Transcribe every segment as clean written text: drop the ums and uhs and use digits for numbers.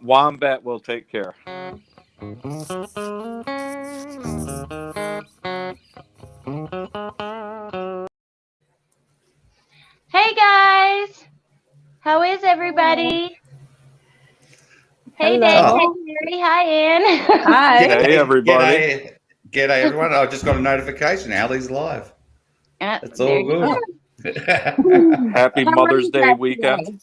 Wombat will take care. Hey guys, how is everybody? Hey Dave, hey Hello. Terry, hi Ann. Hi. Hey, everybody. G'day, everyone. I just got a notification. Ali's live. It's There all you Oh, good. go. Happy How are Mother's you Day guys weekend. today?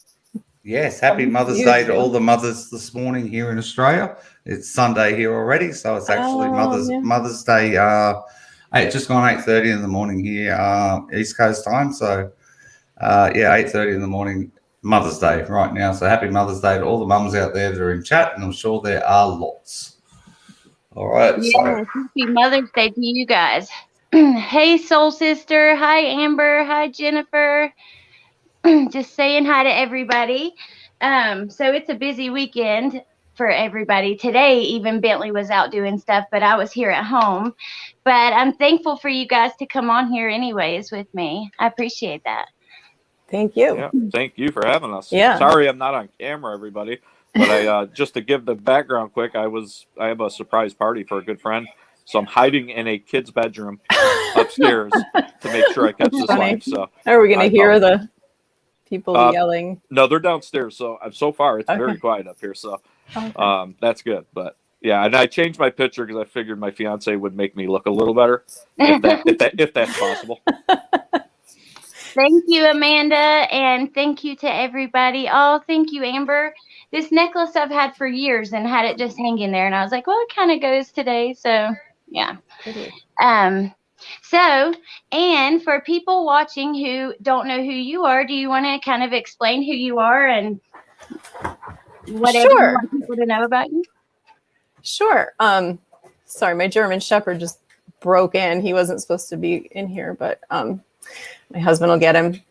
Yes, happy Mother's you Day to too. all the mothers this morning here in Australia. It's Sunday here already, so it's actually Oh, Mother's yeah. Mother's Day. Just gone 8:30 in the morning here, East Coast time. So yeah, 8:30 in the morning, Mother's Day right now. So happy Mother's Day to all the mums out there that are in chat, and I'm sure there are lots. All right, Yeah, so happy Mother's Day to you guys. Hey Soul Sister, hi Amber, hi Jennifer. Just saying hi to everybody. So it's a busy weekend for everybody. Today, even Bentley was out doing stuff, but I was here at home. But I'm thankful for you guys to come on here anyways with me. I appreciate that. Thank you. Yeah, thank you for having us. Yeah. Sorry I'm not on camera, everybody. But I just to give the background quick, I have a surprise party for a good friend. So I'm hiding in a kid's bedroom upstairs to make sure I catch this Funny. live. So Are we going I to hear apologize. the people Uh, yelling? no, they're downstairs. So far it's very Okay. quiet up here. So Okay. that's good. But yeah, and I changed my picture because I figured my fiance would make me look a little better if that's possible. Thank you, Amanda, and thank you to everybody. Oh, thank you, Amber. This necklace I've had for years and had it just hanging there, and I was like, well, it kind of goes today, so yeah. Pretty. Um, so, and for people watching who don't know who you are, do you want to kind of explain who you are and whatever you Sure. want people to know about you? Sure. Sorry, my German Shepherd just broke in. He wasn't supposed to be in here, but my husband will get him.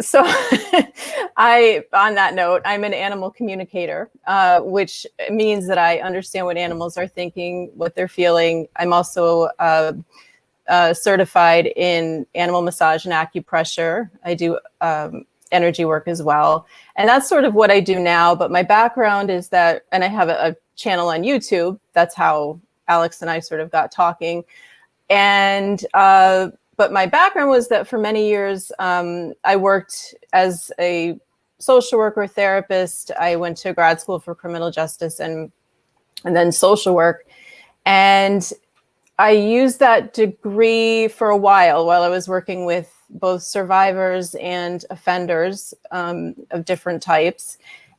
So on that note, I'm an animal communicator, which means that I understand what animals are thinking, what they're feeling. I'm also certified in animal massage and acupressure. I do energy work as well. And that's sort of what I do now. But my background is that, and I have a channel on YouTube. That's how Alex and I sort of got talking. And but my background was that for many years, I worked as a social worker, therapist. I went to grad school for criminal justice and then social work. And I used that degree for a while I was working with both survivors and offenders of different types,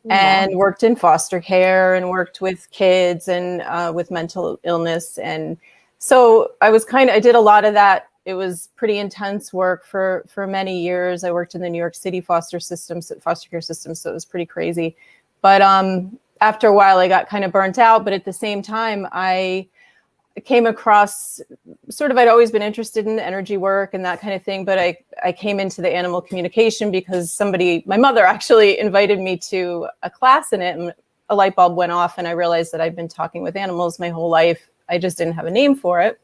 and worked in foster care and worked with kids and with mental illness. And so I did a lot of that. It was pretty intense work for many years. I worked in the New York City foster care system, so it was pretty crazy. But after a while, I got kind of burnt out. But at the same time, I came across I'd always been interested in energy work and that kind of thing, but I came into the animal communication because my mother actually invited me to a class in it, and a light bulb went off and I realized that I've been talking with animals my whole life. I just didn't have a name for it.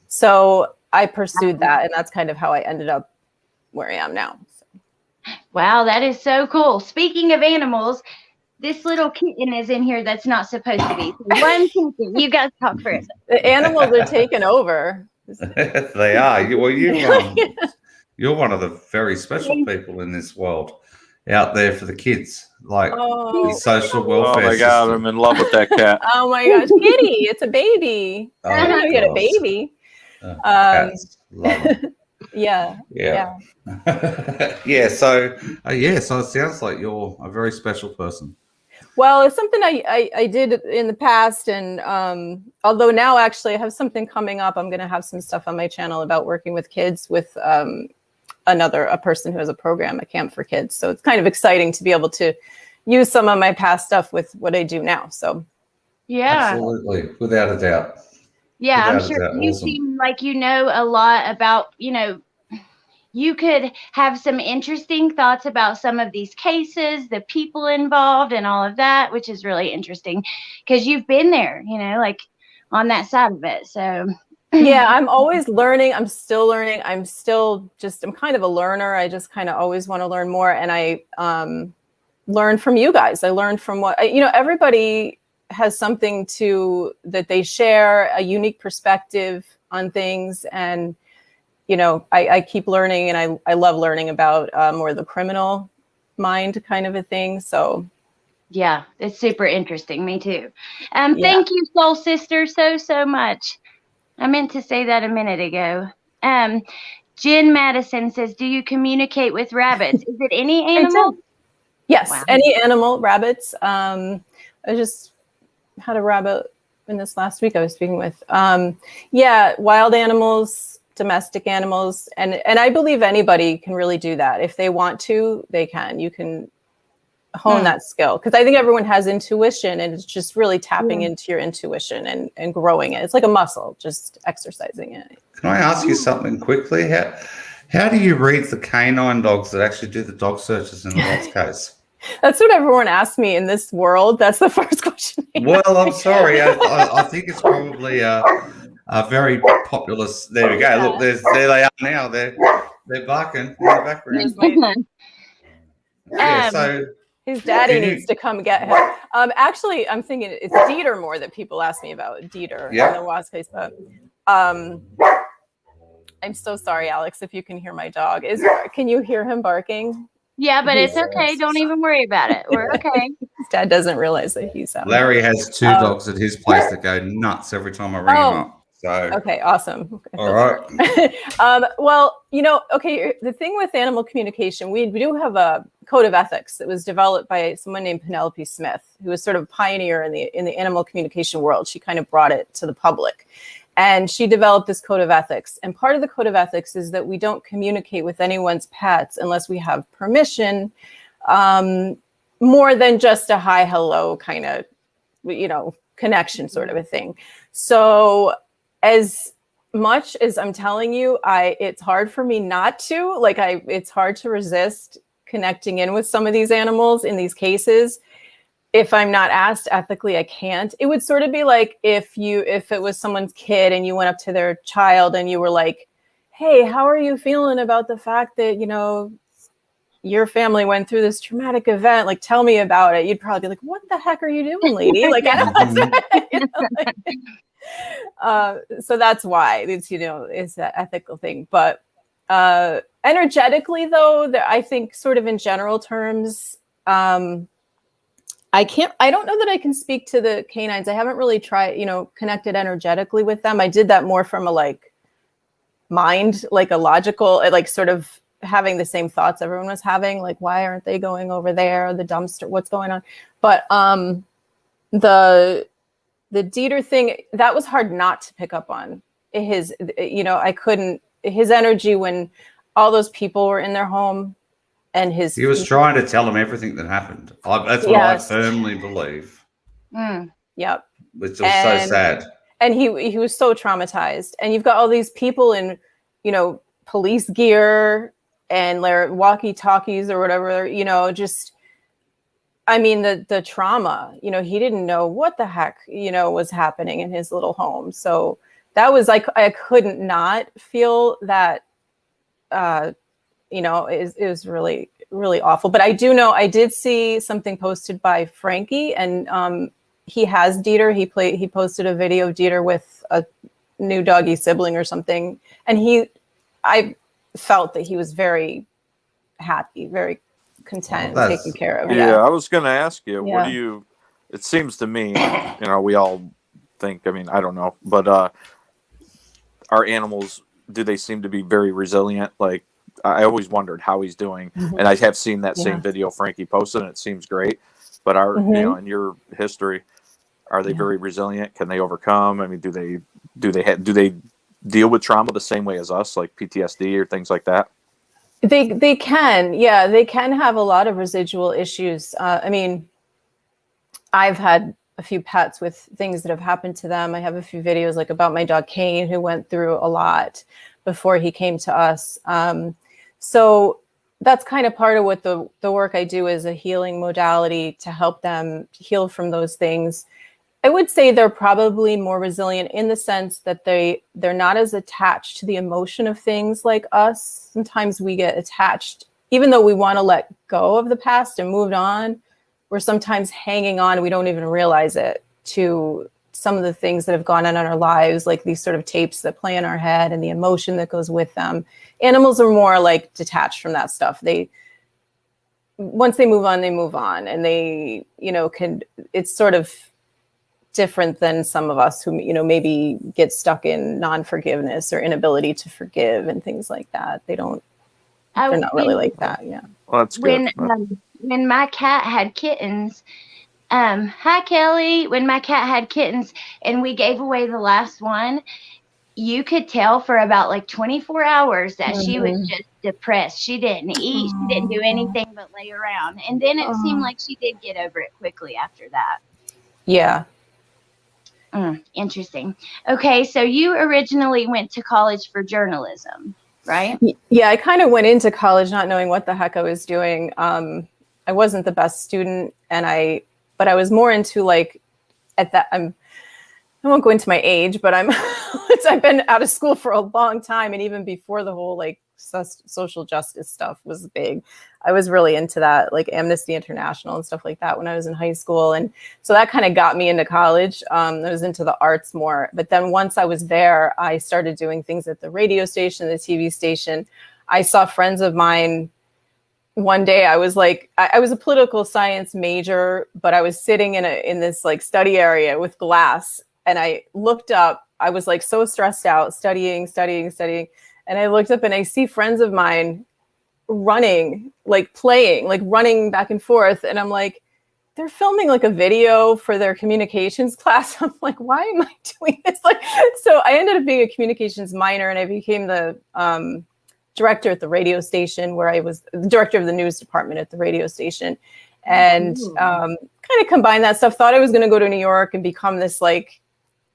So I pursued that, and that's kind of how I ended up where I am now. Wow, that is so cool. Speaking of animals, this little kitten is in here that's not supposed to be. So one kitten, you guys talk first. The animals are taking over. they are. You're one of the very special people in this world, out there for the kids, like the social Oh welfare my God, system. I'm in love with that cat. Oh my gosh, Kitty, it's a baby. I didn't know you had a gosh. baby. Cats, love them. Yeah. Yeah. Yeah. So it sounds like you're a very special person. Well, it's something I did in the past, and although now actually I have something coming up, I'm going to have some stuff on my channel about working with kids with a person who has a program, a camp for kids. So it's kind of exciting to be able to use some of my past stuff with what I do now. So yeah, Absolutely, without a doubt. yeah, I'm Without a sure doubt, you awesome. seem like you know a lot about, you could have some interesting thoughts about some of these cases, the people involved, and all of that, which is really interesting because you've been there, like on that side of it. So, yeah, I'm always learning. I'm still learning. I'm kind of a learner. I just kind of always want to learn more. And learn from you guys. I learned from everybody has something that they share, a unique perspective on things. And, I keep learning, and I love learning about more the criminal mind kind of a thing. So yeah, it's super interesting. Me too. Yeah. Thank you, Soul Sister, so much. I meant to say that a minute ago. Jen Madison says, do you communicate with rabbits? Is it any I animal? do. Yes, Wow. any animal, rabbits. I just had a rabbit in this last week I was speaking with. Wild animals, domestic animals, and I believe anybody can really do that. If they want to, they can. You can hone that skill, because I think everyone has intuition, and it's just really tapping into your intuition and growing it. It's like a muscle, just exercising it. Can I ask you something quickly? How do you read the canine dogs that actually do the dog searches in the Watts case? That's what everyone asks me in this world. That's the first question. Well, I'm sorry. I think it's probably a very populous. There we go. Look, there they are now. They're barking in the background. Yeah. So his daddy needs to come get him. Actually, I'm thinking it's Dieter more that people ask me about. Dieter in the Watts case, but I'm so sorry, Alex, if you can hear my dog. Can you hear him barking? Yeah, but it's okay. Don't even worry about it. We're okay. His dad doesn't realize that he's out. Larry has 2 dogs at his place that go nuts every time I ring him up. So okay, awesome. Okay. All right. Well, the thing with animal communication, we do have a code of ethics that was developed by someone named Penelope Smith, who was sort of a pioneer in the animal communication world. She kind of brought it to the public. And she developed this code of ethics. And part of the code of ethics is that we don't communicate with anyone's pets unless we have permission, more than just a hi, hello kind of, connection sort of a thing. So as much as I'm telling you, it's hard for me not to, it's hard to resist connecting in with some of these animals in these cases. If I'm not asked ethically, I can't. It would sort of be like if it was someone's kid and you went up to their child and you were like, hey, how are you feeling about the fact that, your family went through this traumatic event? Like, tell me about it. You'd probably be like, what the heck are you doing, lady? Like, so that's why it's that ethical thing. But energetically, though, I think sort of in general terms, I don't know that I can speak to the canines. I haven't really tried, connected energetically with them. I did that more from a mind, a logical, sort of having the same thoughts everyone was having. Like, why aren't they going over there? The dumpster, what's going on? But the Dieter thing, that was hard not to pick up on. I couldn't, his energy when all those people were in their home. And he was trying to tell him everything that happened. That's what I firmly believe. Yep. Which was so sad. And he was so traumatized. And you've got all these people in, police gear and their walkie-talkies or whatever, just, I mean, the trauma, he didn't know what the heck, was happening in his little home. So that was like, I couldn't not feel that, it was really, really awful. But I do know, I did see something posted by Frankie, and he has Dieter. He posted a video of Dieter with a new doggy sibling or something. And I felt that he was very happy, very content, taken care of. Yeah, I was going to ask you, what do it seems to me, we all think, I don't know, but our animals, do they seem to be very resilient? Like, I always wondered how he's doing, and I have seen that same video Frankie posted, and it seems great. But in your history, are they very resilient? Can they overcome? Do they deal with trauma the same way as us, like PTSD or things like that? They can, they can have a lot of residual issues. I've had a few pets with things that have happened to them. I have a few videos about my dog Kane, who went through a lot before he came to us. So that's kind of part of what the work I do is a healing modality to help them heal from those things. I would say they're probably more resilient in the sense that they're not as attached to the emotion of things like us. Sometimes we get attached even though we want to let go of the past and move on, we're sometimes hanging on, we don't even realize it, to some of the things that have gone on in our lives, like these sort of tapes that play in our head and the emotion that goes with them. Animals are more like detached from that stuff. Once they move on, and they, it's sort of different than some of us who, maybe get stuck in non-forgiveness or inability to forgive and things like that. They're not really like that. Yeah. Well, that's good. When my cat had kittens, hi Kelly, when my cat had kittens and we gave away the last one, you could tell for about like 24 hours that she was just depressed. She didn't eat. She didn't do anything but lay around. And then it seemed like she did get over it quickly after that. Yeah. Interesting. Okay, so you originally went to college for journalism, right? Yeah, I kind of went into college not knowing what the heck I was doing. I wasn't the best student, but I was more into like at that. I won't go into my age, but I've been out of school for a long time, and even before the whole like social justice stuff was big, I was really into that, like Amnesty International and stuff like that when I was in high school, and so that kind of got me into college. I was into the arts more, but then once I was there, I started doing things at the radio station, the TV station. I saw friends of mine. One day I was like, I was a political science major, but I was sitting in this like study area with glass, and I looked up. I was like so stressed out, studying. And I looked up and I see friends of mine running, like playing, like running back and forth. And I'm like, they're filming like a video for their communications class. I'm like, why am I doing this? Like, so I ended up being a communications minor, and I became the director at the radio station, where I was the director of the news department at the radio station, and kind of combined that stuff. Thought I was going to go to New York and become this like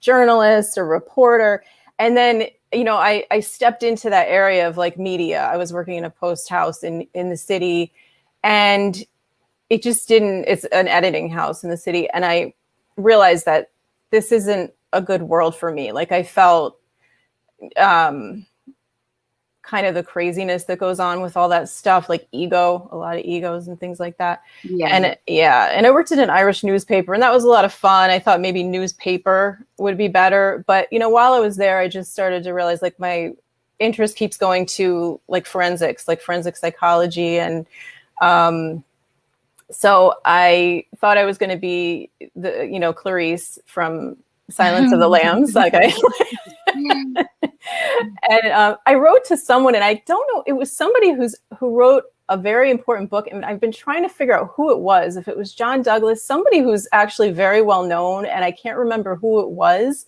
journalist or reporter. And then, I stepped into that area of like media. I was working in a post house in the city, and it just it's an editing house in the city. And I realized that this isn't a good world for me. Like I felt, kind of the craziness that goes on with all that stuff, like a lot of egos and things like that. Yeah. And I worked at an Irish newspaper, and that was a lot of fun. I thought maybe newspaper would be better. But, while I was there, I just started to realize like my interest keeps going to like forensic psychology. And so I thought I was going to be the, Clarice from Silence of the Lambs. Like and I wrote to someone, and I don't know, it was somebody who wrote a very important book, and I've been trying to figure out who it was, if it was John Douglas, somebody who's actually very well known, and I can't remember who it was.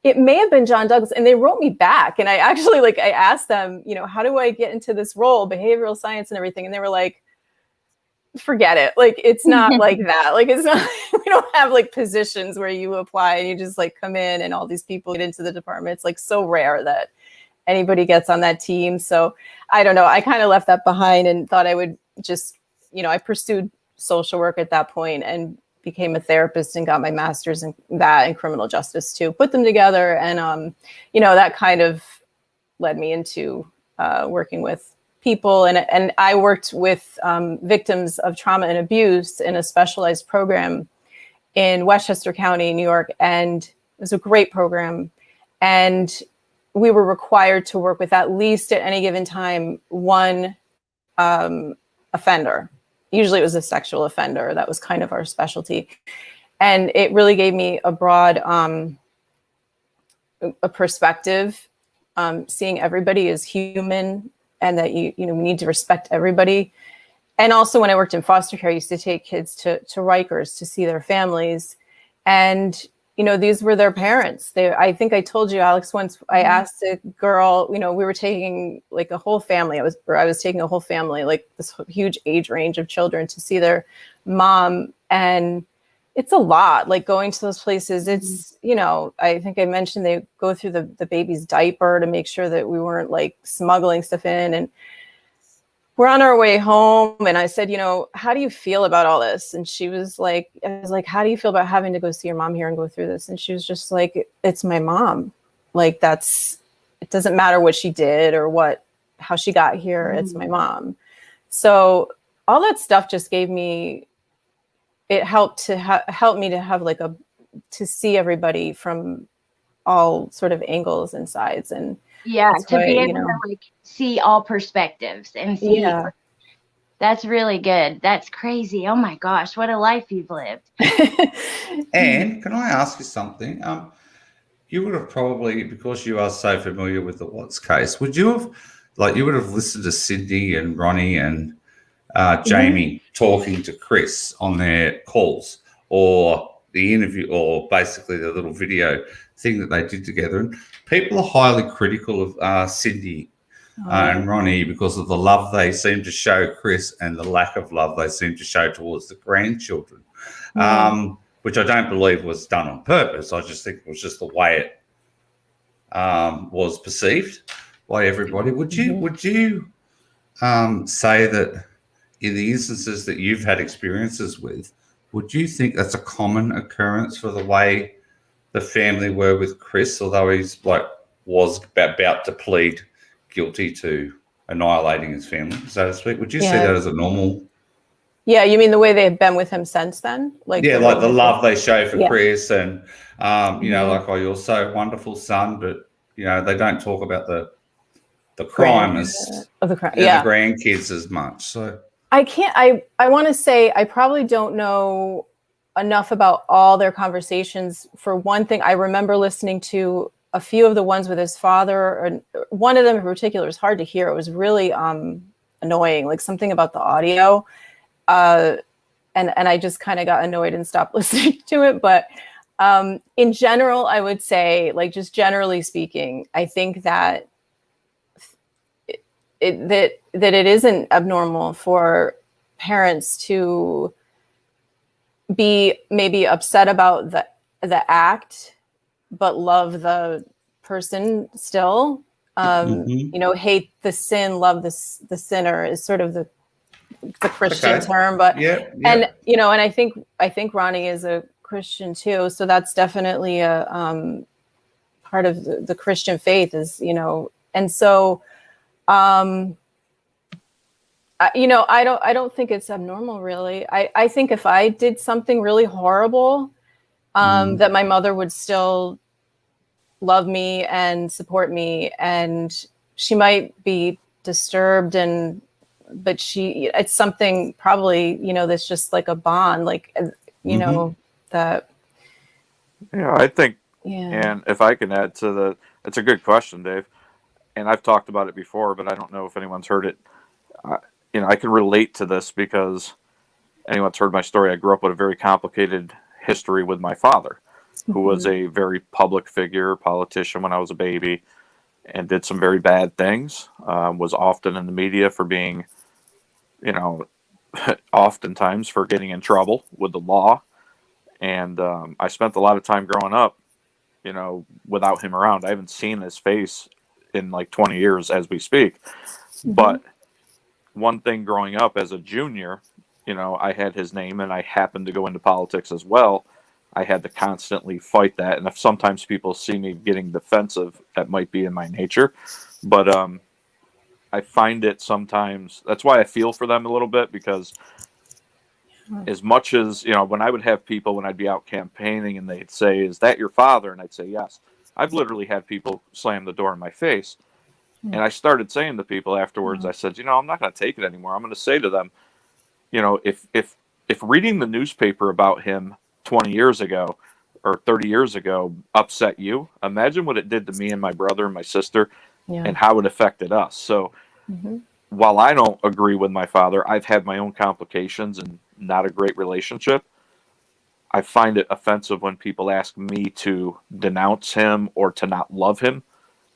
It may have been John Douglas, and they wrote me back, and I actually I asked them, how do I get into this role, behavioral science and everything, and they were like, forget it. Like, it's not like that. Like, it's not, we don't have like positions where you apply and you just like come in and all these people get into the department. It's like so rare that anybody gets on that team. So I don't know. I kind of left that behind and thought I would just, I pursued social work at that point and became a therapist and got my master's in that and criminal justice too. Put them together. And, that kind of led me into working with people. And I worked with victims of trauma and abuse in a specialized program in Westchester County, New York. And it was a great program. And we were required to work with at least at any given time one offender. Usually it was a sexual offender. That was kind of our specialty. And it really gave me a broad a perspective, seeing everybody as human, and that we need to respect everybody. And also when I worked in foster care, I used to take kids to Rikers to see their families. And, these were their parents. I think I told you, Alex, once I asked a girl, we were taking like a whole family. I was taking a whole family, like this huge age range of children to see their mom. And it's a lot, like going to those places. It's, I think I mentioned they go through the baby's diaper to make sure that we weren't like smuggling stuff in. And we're on our way home. And I said, how do you feel about all this? And she was like, how do you feel about having to go see your mom here and go through this? And she was just like, it's my mom. Like it doesn't matter what she did or how she got here. It's my mom. So all that stuff just gave me, it helped to help me to have like to see everybody from all sort of angles and sides. And Yeah, that's to why, be able to like see all perspectives and see. Yeah. That's really good. That's crazy. Oh my gosh, what a life you've lived. And can I ask you something? You would have probably, because you are so familiar with the Watts case, would you have, like, you would have listened to Sydney and Ronnie and Jamie talking to Chris on their calls, or the interview, or basically the little video thing that they did together. And people are highly critical of Sydney and Ronnie because of the love they seem to show Chris and the lack of love they seem to show towards the grandchildren. Which I don't believe was done on purpose. I just think it was just the way it was perceived by everybody. Would you say that in the instances that you've had experiences with, would you think that's a common occurrence for the way the family were with Chris, although he's was about to plead guilty to annihilating his family, so to speak? Would you see that as a normal? Yeah, you mean the way they've been with him since then? Like the love they show for Chris, and you know, like, oh, you're so wonderful, son, but you know, they don't talk about the crime the grandkids as much. So I can't. I want to say I probably don't know enough about all their conversations. For one thing, I remember listening to a few of the ones with his father, and one of them in particular is hard to hear. It was really annoying, like something about the audio. And I just kind of got annoyed and stopped listening to it. But in general, I would say, like, just generally speaking, I think that it isn't abnormal for parents to be maybe upset about the act, but love the person still. You know, hate the sin, love the sinner is sort of the Christian term, but and you know, and I think Ronnie is a Christian too, so that's definitely a part of the Christian faith, is, you know. And so you know, I don't think it's abnormal, really. I think if I did something really horrible, that my mother would still love me and support me, and she might be disturbed, but it's something probably, you know, that's just like a bond, like, you know, that. Yeah, I think, and if I can add to it's a good question, Dave. And I've talked about it before, but I don't know if anyone's heard it. You know, I can relate to this because anyone's heard my story. I grew up with a very complicated history with my father, who was a very public figure, politician when I was a baby, and did some very bad things. Was often in the media for being, you know, oftentimes for getting in trouble with the law. And I spent a lot of time growing up, you know, without him around. I haven't seen his face in like 20 years as we speak. But one thing growing up as a junior, you know, I had his name and I happened to go into politics as well. I had to constantly fight that. And if sometimes people see me getting defensive, that might be in my nature. But I find it sometimes, that's why I feel for them a little bit, because as much as, you know, when I would have people, when I'd be out campaigning and they'd say, "Is that your father?" And I'd say, "Yes." I've literally had people slam the door in my face. And I started saying to people afterwards, I said, you know, I'm not going to take it anymore. I'm going to say to them, you know, if reading the newspaper about him 20 years ago or 30 years ago upset you, imagine what it did to me and my brother and my sister, and how it affected us. So while I don't agree with my father, I've had my own complications and not a great relationship. I find it offensive when people ask me to denounce him or to not love him.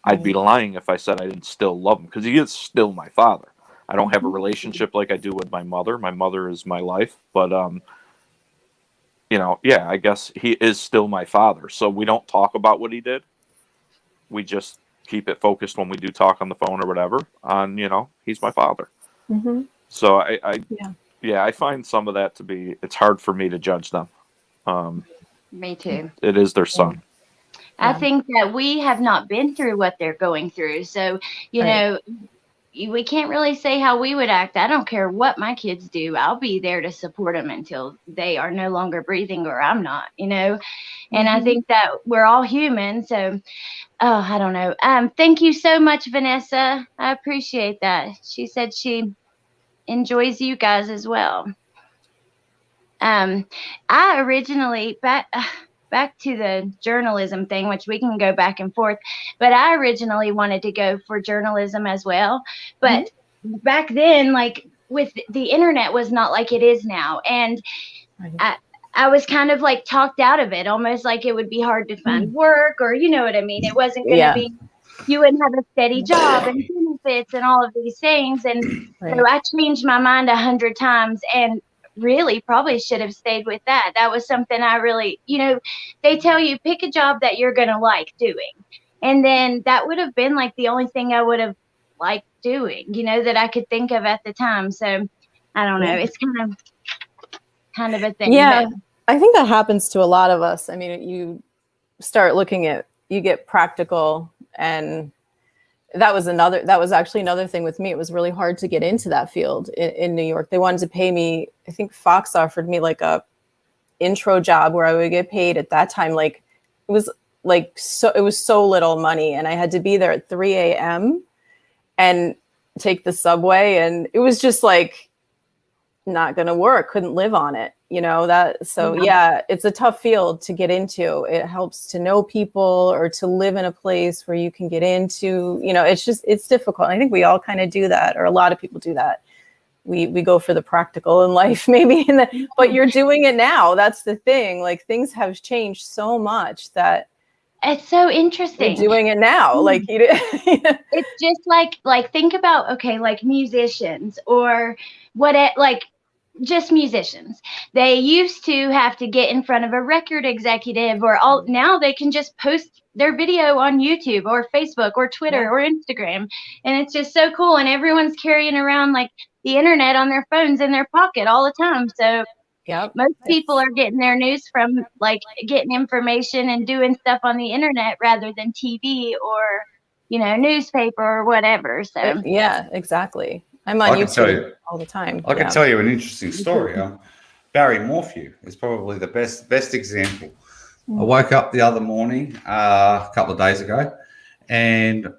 I'd be lying if I said I didn't still love him, because he is still my father. I don't have a relationship like I do with my mother. My mother is my life, but you know, yeah, I guess he is still my father. So we don't talk about what he did. We just keep it focused when we do talk on the phone or whatever on, you know, he's my father. So I find some of that to be, it's hard for me to judge them. Me too. It is their son. I think that we have not been through what they're going through. So, you know, we can't really say how we would act. I don't care what my kids do. I'll be there to support them until they are no longer breathing or I'm not, you know. And I think that we're all human. So, I don't know. Thank you so much, Vanessa. I appreciate that. She said she enjoys you guys as well. I originally back to the journalism thing, which we can go back and forth, but I originally wanted to go for journalism as well. But back then, like with the internet was not like it is now. And I was kind of like talked out of it, almost like it would be hard to find work, or you know what I mean? It wasn't going to be, you wouldn't have a steady job and benefits and all of these things. And so I changed my mind 100 times and really probably should have stayed with that. That was something I really, you know, they tell you pick a job that you're going to like doing. And then that would have been like the only thing I would have liked doing, you know, that I could think of at the time. So I don't know. It's kind of a thing. Yeah. But I think that happens to a lot of us. I mean, you start looking at, you get practical, and that was actually another thing with me. It was really hard to get into that field in New York. They wanted to pay me, I think Fox offered me like a intro job where I would get paid at that time. Like it was so little money, and I had to be there at 3 a.m. and take the subway. And it was just like not going to work. Couldn't live on it, you know, that. So yeah, it's a tough field to get into. It helps to know people or to live in a place where you can get into, you know, it's difficult. I think we all kind of do that, or a lot of people do that. We go for the practical in life, maybe, but you're doing it now. That's the thing. Like things have changed so much that it's so interesting. You're doing it now. Like it's just like think about, okay, like musicians or like just musicians. They used to have to get in front of a record executive or all. Now they can just post their video on YouTube or Facebook or Twitter or Instagram. And it's just so cool. And everyone's carrying around like the internet on their phones in their pocket all the time. So most people are getting their news from like getting information and doing stuff on the internet rather than TV or, you know, newspaper or whatever. So yeah, exactly. I'm on YouTube all the time. I can tell you an interesting story. Barry Morphew is probably the best example. I woke up the other morning, a couple of days ago, and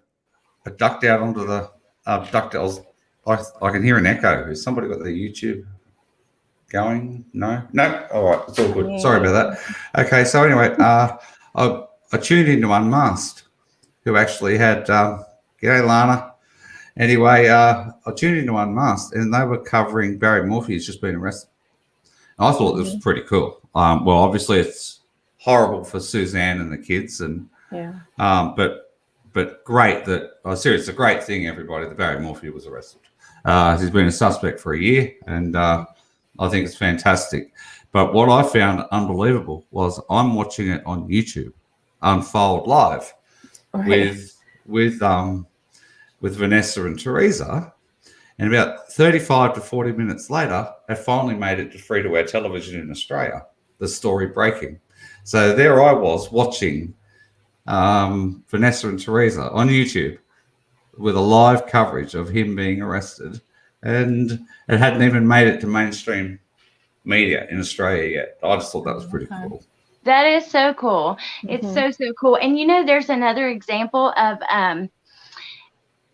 I ducked out onto the I can hear an echo. Has somebody got their YouTube going? No. All right, it's all good. Sorry about that. Okay, so anyway, I tuned into Unmasked, who actually had g'day Lana. Anyway, I tuned into Unmasked, and they were covering Barry Morphy has just been arrested. And I thought this was pretty cool. Well, obviously it's horrible for Suzanne and the kids, and but great that seriously, it's a great thing, everybody, that Barry Morphy was arrested. He's been a suspect for a year, and I think it's fantastic. But what I found unbelievable was I'm watching it on YouTube unfold live with Vanessa and Teresa, and about 35 to 40 minutes later, it finally made it to free-to-air television in Australia, the story breaking. So there I was watching Vanessa and Teresa on YouTube with a live coverage of him being arrested, and it hadn't even made it to mainstream media in Australia yet. I just thought that was pretty cool. That is so cool. It's so cool. And you know, there's another example of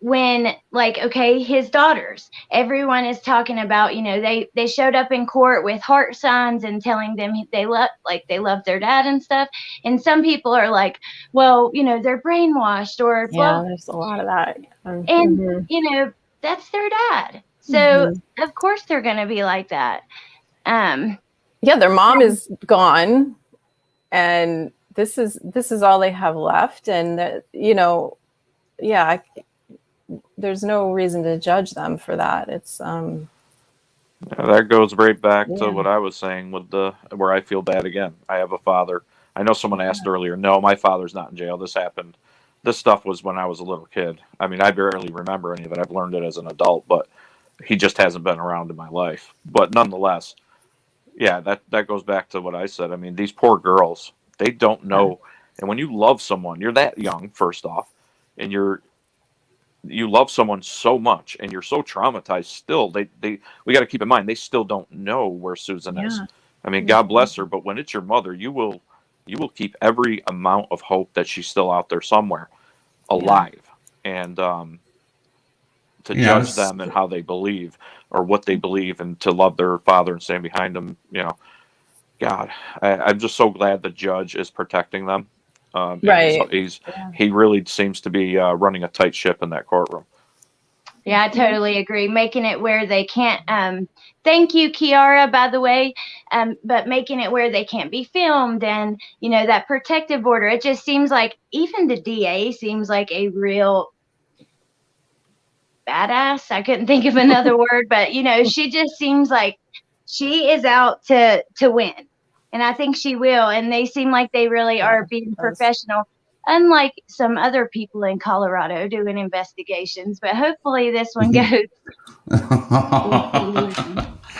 when, like, okay, his daughters, everyone is talking about, you know, they showed up in court with heart signs and telling them they love their dad and stuff. And some people are like, well, you know, they're brainwashed or blah. There's a lot of that. And you know, that's their dad. So of course they're going to be like that. Their mom is gone, and this is all they have left. And you know, there's no reason to judge them for that. It's that goes right back to what I was saying with where I feel bad again. I have a father. I know someone asked earlier. No, my father's not in jail. This happened. This stuff was when I was a little kid. I mean, I barely remember any of it. I've learned it as an adult, but he just hasn't been around in my life. But nonetheless, that goes back to what I said. I mean, these poor girls, they don't know. And when you love someone, you're that young, first off, and you love someone so much and you're so traumatized still, we got to keep in mind they still don't know where Susan is. I mean, God bless her, but when it's your mother, you will keep every amount of hope that she's still out there somewhere alive. And to judge them and how they believe or what they believe, and to love their father and stand behind them, God, I'm just so glad the judge is protecting them. Right. He really seems to be running a tight ship in that courtroom. Yeah, I totally agree. Making it where they can't, thank you, Kiara, by the way, but making it where they can't be filmed, and, that protective order. It just seems like even the DA seems like a real badass. I couldn't think of another word, but, she just seems like she is out to win. And I think she will. And they seem like they really are being professional, unlike some other people in Colorado doing investigations. But hopefully this one goes.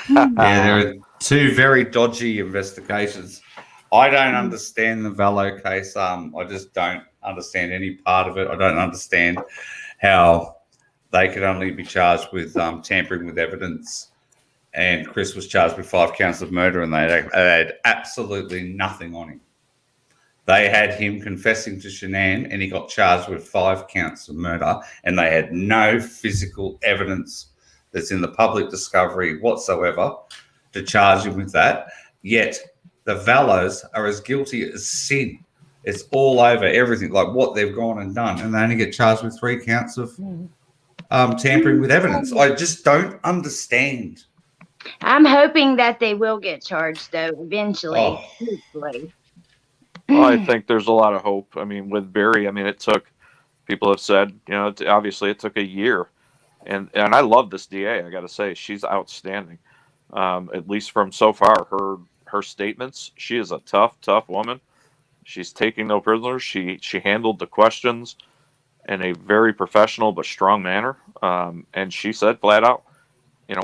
Yeah, there are two very dodgy investigations. I don't understand the Vallow case. I just don't understand any part of it. I don't understand how they could only be charged with tampering with evidence, and Chris was charged with 5 counts of murder, and they had absolutely nothing on him. They had him confessing to Shanann, and he got charged with 5 counts of murder, and they had no physical evidence that's in the public discovery whatsoever to charge him with that. Yet the Vallows are as guilty as sin. It's all over everything, like what they've gone and done, and they only get charged with 3 counts of tampering with evidence. I just don't understand. I'm hoping that they will get charged, though, eventually. Well, I think there's a lot of hope. I mean, with Barry, people have said, obviously it took a year. And I love this DA, I got to say. She's outstanding. At least from so far, her statements, she is a tough woman. She's taking no prisoners. She handled the questions in a very professional but strong manner. And she said flat out,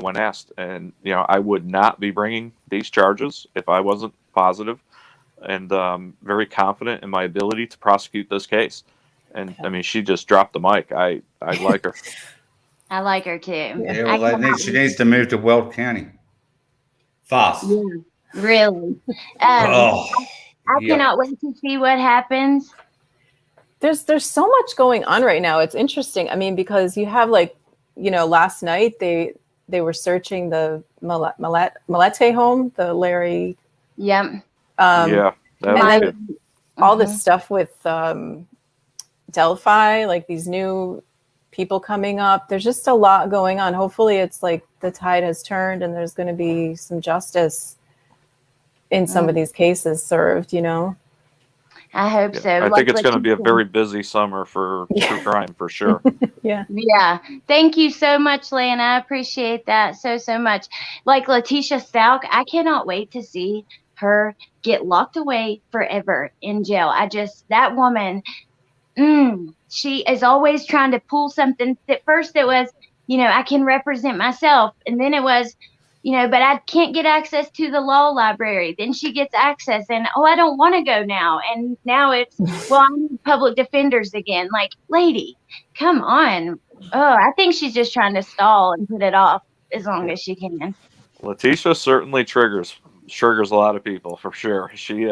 when asked, and, I would not be bringing these charges if I wasn't positive and very confident in my ability to prosecute this case. And, I mean, she just dropped the mic. I like her. I like her, too. Yeah, well, she needs to move to Weld County. Fast. Yeah, really. I cannot wait to see what happens. There's so much going on right now. It's interesting. I mean, because you have last night they were searching the Malete home, the Larry. Yep. Yeah. And then all this stuff with Delphi, like these new people coming up. There's just a lot going on. Hopefully it's like the tide has turned and there's going to be some justice in some of these cases served, I hope so. I think it's going to be a very busy summer for true crime, for sure. Yeah. Thank you so much, Lana. I appreciate that so much. Like Letitia Stalk, I cannot wait to see her get locked away forever in jail. That woman, she is always trying to pull something. At first it was, I can represent myself. And then it was, but I can't get access to the law library. Then she gets access and, I don't want to go now. And now it's, I need public defenders again. Like, lady, come on. I think she's just trying to stall and put it off as long as she can. Letitia certainly triggers a lot of people, for sure. She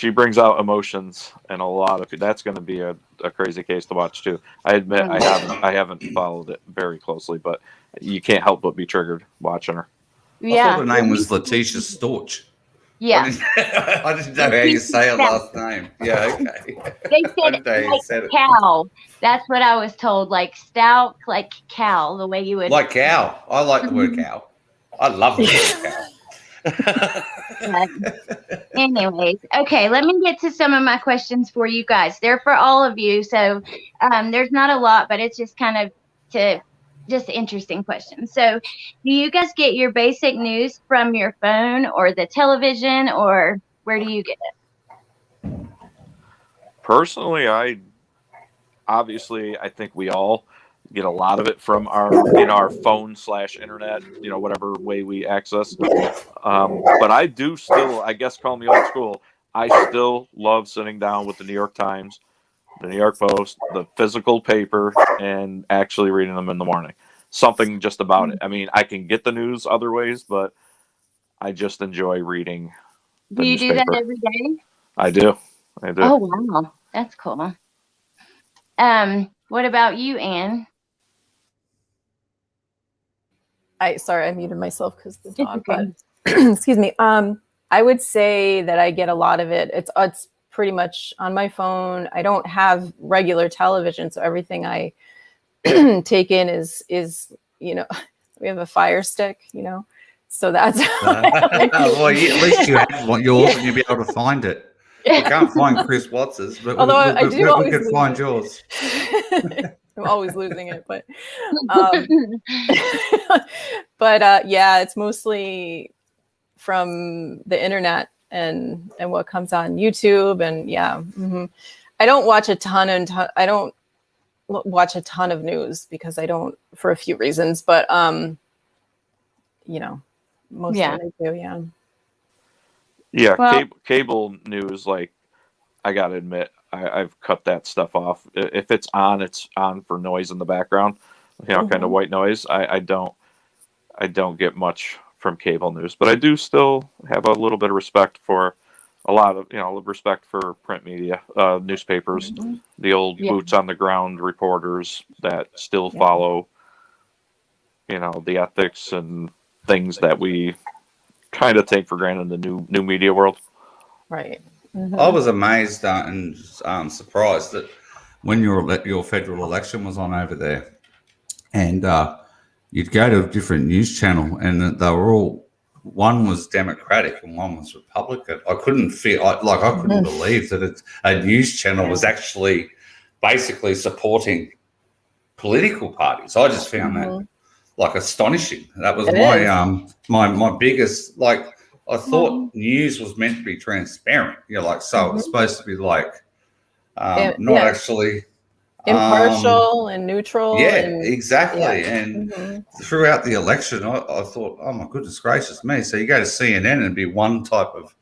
brings out emotions, and a lot of that's going to be a crazy case to watch too. I admit I haven't followed it very closely, but you can't help but be triggered watching her. I thought her name was Letitia Storch. Yeah. I didn't know how you say her last name. Yeah, okay. They said cow. That's what I was told. Like stout, like cow, the way you would. Like cow. I like the word cow. I love the word cow. Anyways, okay, let me get to some of my questions for you guys. They're for all of you, so there's not a lot, but it's just kind of just interesting questions. So, do you guys get your basic news from your phone or the television, or where do you get it? Personally, I think we all get a lot of it from our phone / internet, whatever way we access. But I do still, I guess, call me old school. I still love sitting down with the New York Times, the New York Post, the physical paper, and actually reading them in the morning. Something just about it. I mean, I can get the news other ways, but I just enjoy reading Do the you do that newspaper. every day? I do. Oh, wow. That's cool. What about you, Anne? Sorry, I muted myself because the It's dog, okay. but excuse me. I would say that I get a lot of it. It's pretty much on my phone. I don't have regular television, so everything I take in is we have a Fire Stick, so that's Well, at least you have one yours, and you'll be able to find it. We can't find Chris Watts's, but Although I do we always could lose find it. yours. I'm always losing it, but yeah, it's mostly from the internet and what comes on YouTube, and yeah. I don't watch a ton of news because I don't, for a few reasons, but most of it I do, yeah. Yeah, Well, cable news, like, I gotta admit, I've cut that stuff off. If it's on for noise in the background, kind of white noise. I don't get much from cable news, but I do still have a little bit of respect for a lot of respect for print media, newspapers, the old boots on the ground reporters that still follow, the ethics and things that we kind of take for granted in the new media world. Right. I was amazed and surprised that when your federal election was on over there, and you'd go to a different news channel, and they were all, one was Democratic and one was Republican. I couldn't believe that a news channel was actually basically supporting political parties. I just found that astonishing. That was my biggest, I thought news was meant to be transparent. So it was supposed to be not actually impartial and neutral. Yeah, and, exactly. Yeah. And throughout the election, I thought, oh my goodness gracious me. So you go to CNN and it'd be one type of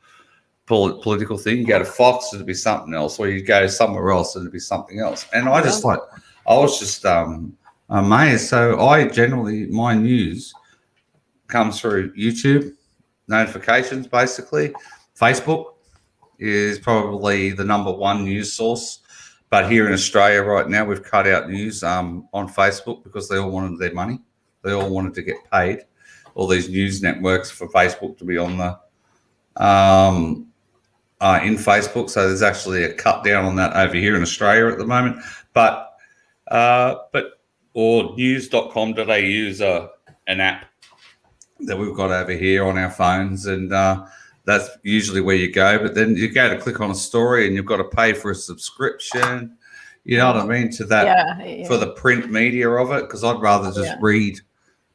political thing. You go to Fox, it'd be something else, or you go somewhere else, it'd be something else. And I was just amazed. So my news comes through YouTube notifications, basically. Facebook is probably the number one news source. But here in Australia right now, we've cut out news on Facebook because they all wanted their money. They all wanted to get paid. All these news networks for Facebook to be on the in Facebook. So there's actually a cut down on that over here in Australia at the moment. But news.com.au is an app that we've got over here on our phones, and that's usually where you go. But then you go to click on a story and you've got to pay for a subscription. You know what I mean? To that for the print media of it, because I'd rather just read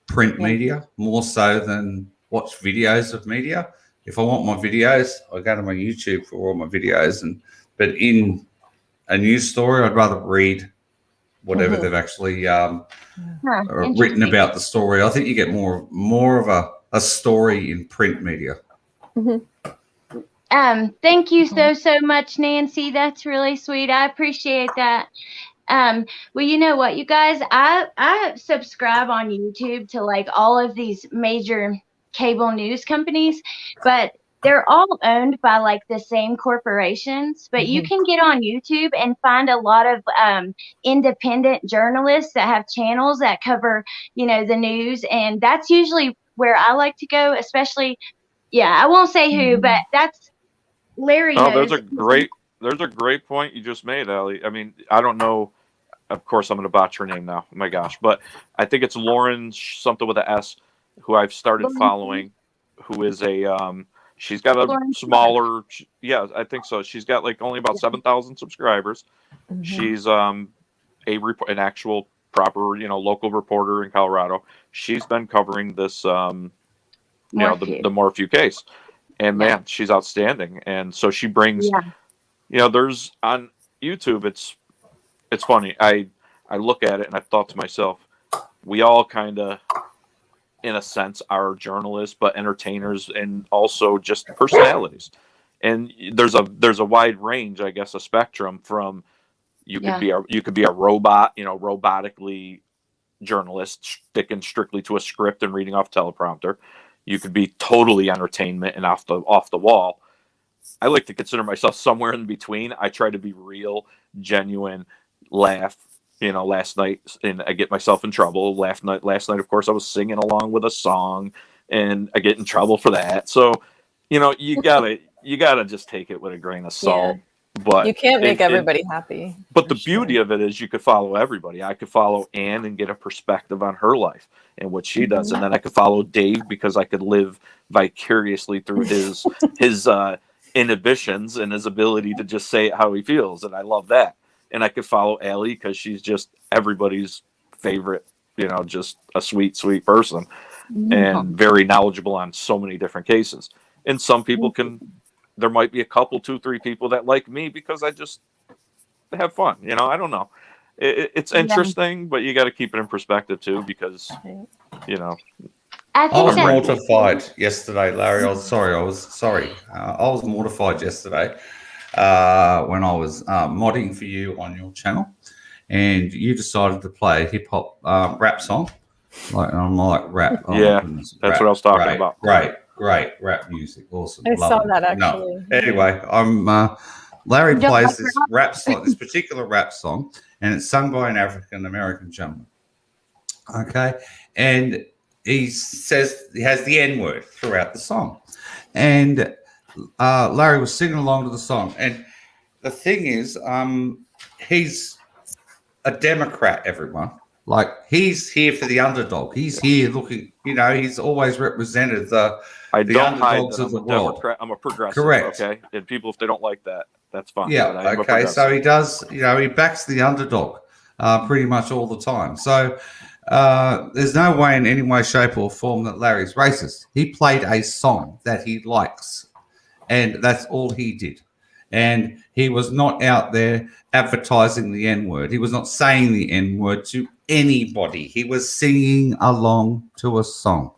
print media more so than watch videos of media. If I want my videos, I go to my YouTube for all my videos. But in a news story, I'd rather read whatever they've actually written about the story. I think you get more of a story in print media. Thank you so much, Nancy. That's really sweet. I appreciate that. Well, you know what, you guys, I subscribe on YouTube to all of these major cable news companies, but they're all owned by the same corporations. But you can get on YouTube and find a lot of independent journalists that have channels that cover, the news, and that's usually where I like to go, especially. Yeah, I won't say who, but that's Larry knows. There's a great point you just made, Allie. I mean, I don't know. Of course, I'm going to botch her name now. Oh my gosh, but I think it's Lauren something with an S, who I've started following. Who is she's got a smaller. Yeah, I think so. She's got only about 7,000 subscribers. She's an actual proper local reporter in Colorado. She's been covering this the Morphew case. And man, she's outstanding. And so she brings, there's on YouTube, it's funny. I look at it and I thought to myself, we all kind of, in a sense, are journalists, but entertainers and also just personalities. And there's a wide range, I guess, a spectrum from You could be a robot, robotically journalist sticking strictly to a script and reading off teleprompter. You could be totally entertainment and off the wall. I like to consider myself somewhere in between. I try to be real, genuine, laugh. Last night, and I get myself in trouble. Last night, of course, I was singing along with a song, and I get in trouble for that. So, you gotta just take it with a grain of salt. Yeah. But you can't make everybody happy. But the beauty of it is you could follow everybody. I could follow Anne and get a perspective on her life and what she does, and then I could follow Dave because I could live vicariously through his inhibitions and his ability to just say it how he feels, and I love that. And I could follow Allie because she's just everybody's favorite, just a sweet, sweet person and very knowledgeable on so many different cases. And some people there might be a couple, 2, 3 people that like me because I just have fun. I don't know. It's interesting, but you got to keep it in perspective too, because, I was think mortified yesterday, Larry. I was sorry. I was mortified yesterday when I was modding for you on your channel, and you decided to play a hip hop rap song. I'm like rap. Oh, yeah, goodness, that's rap, what I was talking about. Great rap music. Awesome. I saw it. that actually. No. Anyway, Larry plays this rap song, this particular rap song, and it's sung by an African American gentleman. Okay, and he says he has the N word throughout the song, and Larry was singing along to the song, and the thing is, he's a Democrat. Everyone, like, he's here for the underdog. He's here looking. He's always represented the underdogs of the world. Democrat. I'm a progressive. Correct. Okay, and people, if they don't like that, that's fine. Yeah. Okay. So he does. He backs the underdog pretty much all the time. So there's no way in any way, shape, or form that Larry's racist. He played a song that he likes, and that's all he did. And he was not out there advertising the N-word. He was not saying the N-word to anybody. He was singing along to a song.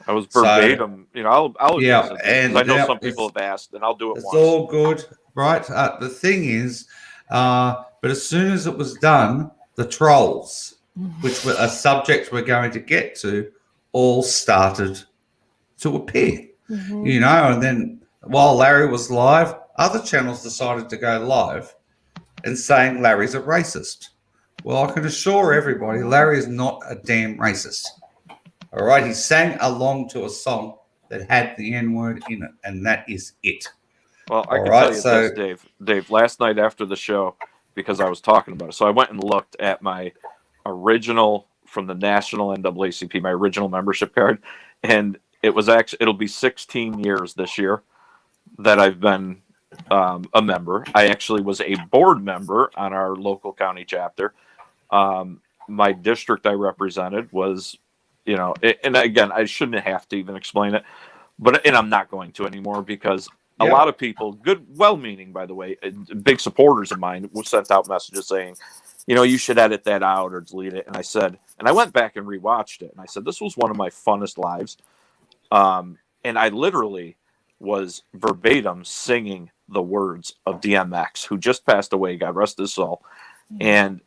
I was verbatim. I'll yeah, and I know some people have asked, and I'll do it it's once. It's all good, right? The thing is, but as soon as it was done, the trolls, which were a subject we're going to get to, all started to appear. And then while Larry was live, other channels decided to go live and saying Larry's a racist. Well, I can assure everybody, Larry is not a damn racist. All right, he sang along to a song that had the N-word in it, and that is it. Well, I can tell you this, Dave. Last night after the show, because I was talking about it, so I went and looked at my original from the National NAACP, my original membership card, and it'll be 16 years this year that I've been a member. I actually was a board member on our local county chapter. My district I represented was, and again, I shouldn't have to even explain it, and I'm not going to anymore, because a lot of people, good, well-meaning, by the way, big supporters of mine, sent out messages saying, you should edit that out or delete it. And I said, and I went back and rewatched it, and I said, this was one of my funnest lives. And I literally was verbatim singing the words of DMX, who just passed away, God rest his soul. And,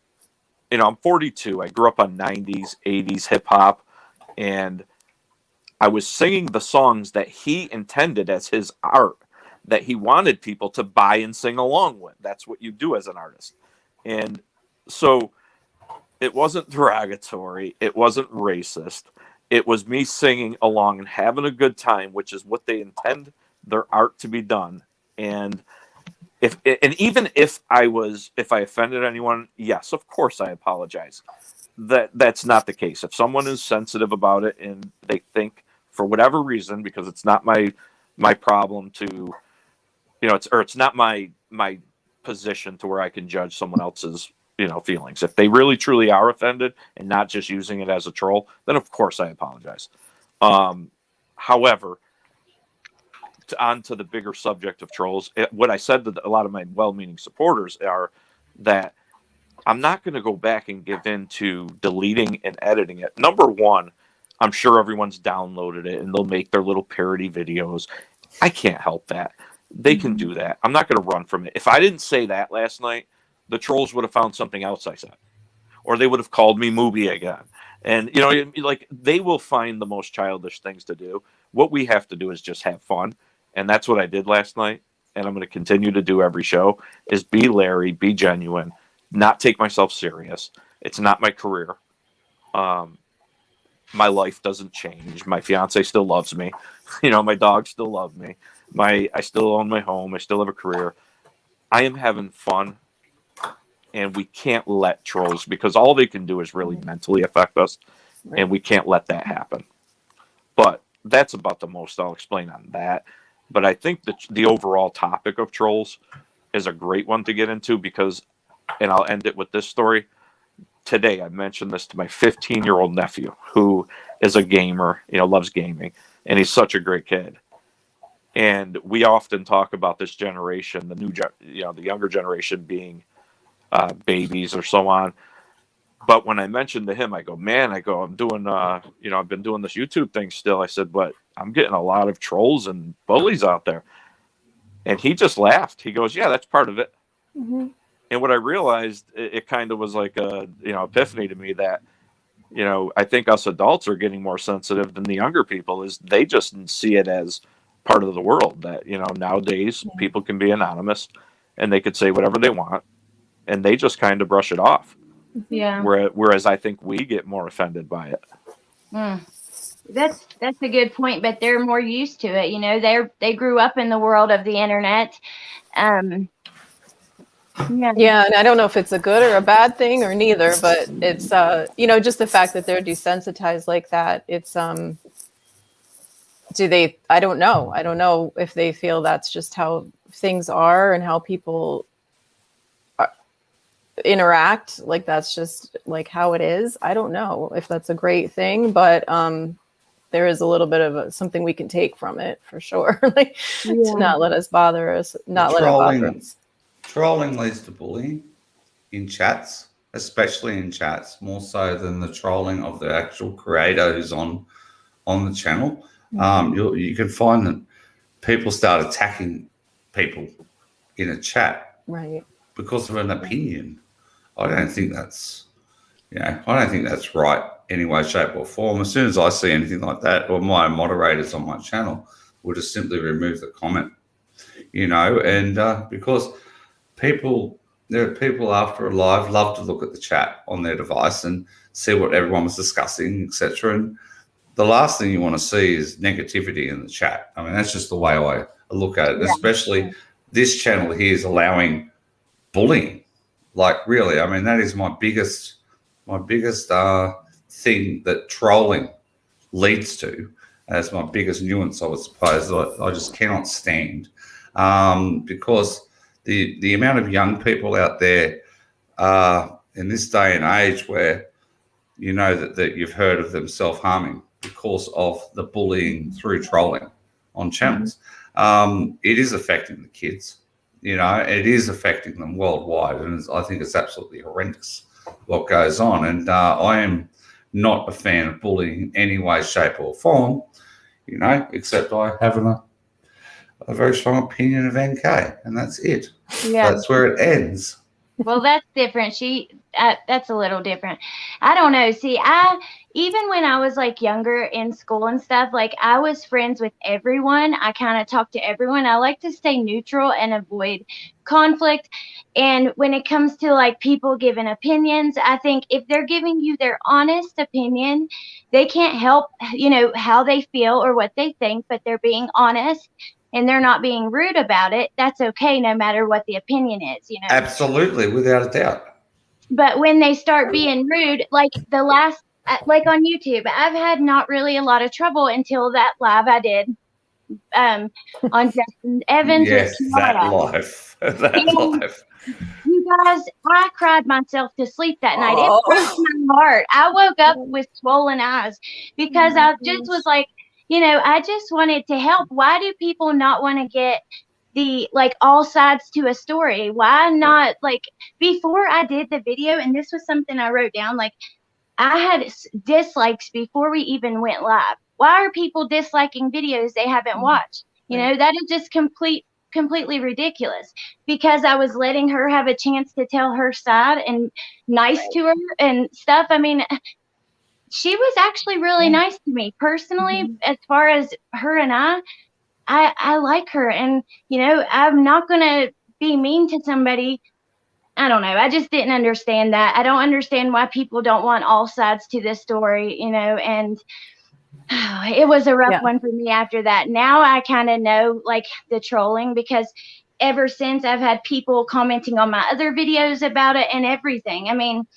I'm 42. I grew up on 90s, 80s hip hop, and I was singing the songs that he intended as his art, that he wanted people to buy and sing along with. That's what you do as an artist. And so it wasn't derogatory. It wasn't racist. It was me singing along and having a good time, which is what they intend their art to be done. And even if I offended anyone, yes, of course I apologize. That's not the case. If someone is sensitive about it and they think, for whatever reason, because it's not my problem to, it's not my position to where I can judge someone else's feelings. If they really truly are offended and not just using it as a troll, then of course I apologize. However, on to the bigger subject of trolls, what I said to a lot of my well-meaning supporters are that I'm not going to go back and give in to deleting and editing it. Number one, I'm sure everyone's downloaded it and they'll make their little parody videos. I can't help that. They can do that. I'm not going to run from it. If I didn't say that last night, the trolls would have found something else I said, or they would have called me Mooby again. And like they will find the most childish things to do. What we have to do is just have fun, and that's what I did last night. And I'm going to continue to do every show is be Larry, be genuine, not take myself serious. It's not my career. My life doesn't change. My fiance still loves me. My dogs still love me. I still own my home. I still have a career. I am having fun, and we can't let trolls, because all they can do is really mentally affect us, and we can't let that happen. But that's about the most I'll explain on that. But I think that the overall topic of trolls is a great one to get into because, and I'll end it with this story. Today, I mentioned this to my 15-year-old nephew, who is a gamer, loves gaming, and he's such a great kid. And we often talk about this generation, the younger generation being babies or so on. But when I mentioned to him, I go, I'm doing, I've been doing this YouTube thing still. I said, but I'm getting a lot of trolls and bullies out there. And he just laughed. He goes, yeah, that's part of it. Mm-hmm. And what I realized, it kind of was like a, epiphany to me that, I think us adults are getting more sensitive than the younger people. Is they just see it as part of the world that, nowadays people can be anonymous and they could say whatever they want and they just kind of brush it off. Yeah. Whereas I think we get more offended by it. That's a good point, but they're more used to it. They grew up in the world of the internet. Yeah, and I don't know if it's a good or a bad thing or neither, but it's just the fact that they're desensitized like that. It's I don't know if they feel that's just how things are and how people interact, like that's just like how it is. I don't know if that's a great thing, but there is a little bit of something we can take from it for sure. To not let us bother us, not let it bother us. Trolling leads to bullying in chats, especially in chats, more so than the trolling of the actual creator who's on the channel. You can find that people start attacking people in a chat, right, because of an opinion. I don't think that's right any way, shape, or form. As soon as I see anything like that, or my moderators on my channel will just simply remove the comment, and because there are people after a live love to look at the chat on their device and see what everyone was discussing, etc. And the last thing you want to see is negativity in the chat. I mean, that's just the way I look at it. Yeah. Especially this channel here is allowing bullying. Like, really, I mean, that is my biggest thing that trolling leads to. That's my biggest nuance, I would suppose, that I just cannot stand, because the amount of young people out there in this day and age where that you've heard of them self-harming because of the bullying through trolling on channels. It is affecting the kids. It is affecting them worldwide, and I think it's absolutely horrendous what goes on. And I am not a fan of bullying in any way, shape, or form, except I have a very strong opinion of NK, and that's it. Yeah. That's where it ends. Well, that's different. That's a little different. I don't know. See, even when I was like younger in school and stuff, like I was friends with everyone. I kind of talked to everyone. I like to stay neutral and avoid conflict. And when it comes to like people giving opinions, I think if they're giving you their honest opinion, they can't help, how they feel or what they think, but they're being honest. And they're not being rude about it, that's okay, no matter what the opinion is, Absolutely, without a doubt. But when they start being rude, like like on YouTube, I've had not really a lot of trouble until that live I did on Justin Evans. Yes, that live. You guys, I cried myself to sleep that night. It broke my heart. I woke up with swollen eyes because I just was like, I just wanted to help. Why do people not want to get the all sides to a story? Why not before I did the video, and this was something I wrote down, I had dislikes before we even went live. Why are people disliking videos they haven't watched? That is just complete completely ridiculous because I was letting her have a chance to tell her side and nice to her and stuff. I mean, she was actually really nice to me personally. As far as her and I like her, and I'm not gonna be mean to somebody. I don't know. I just didn't understand that. I don't understand why people don't want all sides to this story, and it was a rough one for me after that. Now I kind of know like the trolling because ever since I've had people commenting on my other videos about it and everything. I mean,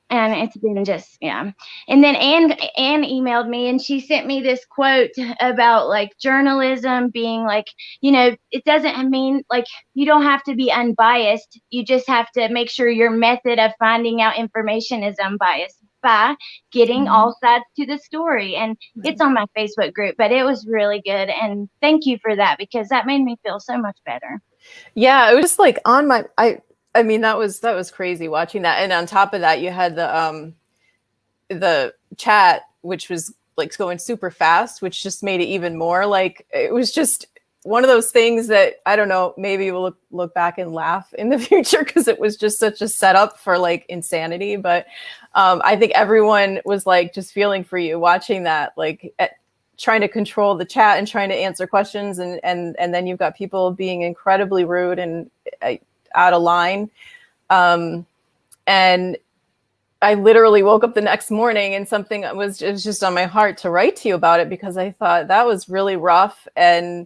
and it's been just, yeah. And then Anne emailed me and she sent me this quote about like journalism being like, it doesn't mean like you don't have to be unbiased. You just have to make sure your method of finding out information is unbiased by getting all sides to the story. And it's on my Facebook group, but it was really good. And thank you for that because that made me feel so much better. Yeah, it was just like on my, I mean, that was crazy watching that. And on top of that, you had the chat, which was like going super fast, which just made it even more like, it was just one of those things that, I don't know, maybe we'll look back and laugh in the future because it was just such a setup for like insanity. But I think everyone was like just feeling for you watching that, like trying to control the chat and trying to answer questions. And then you've got people being incredibly rude and out of line. And I literally woke up the next morning and it was just on my heart to write to you about it because I thought that was really rough. And,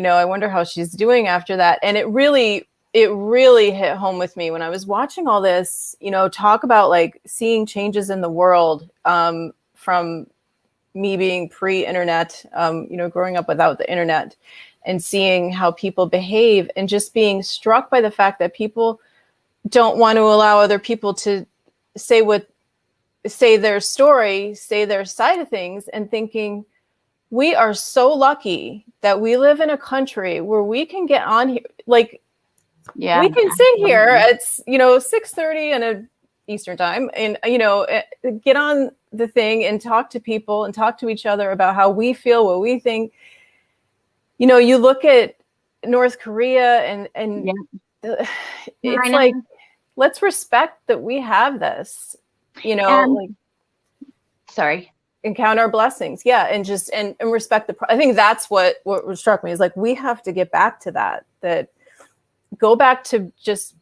I wonder how she's doing after that. And it really hit home with me when I was watching all this, talk about like seeing changes in the world from me being pre-internet, growing up without the internet and seeing how people behave and just being struck by the fact that people don't want to allow other people to say their story, say their side of things, and thinking we are so lucky that we live in a country where we can get on here. Like, we can sit here at 6:30 and Eastern time and, get on the thing and talk to people and talk to each other about how we feel, what we think. You look at North Korea and it's like, let's respect that we have this, like, sorry, and count our blessings. Yeah. And just, and respect I think that's what struck me is like, we have to get back to that go back to just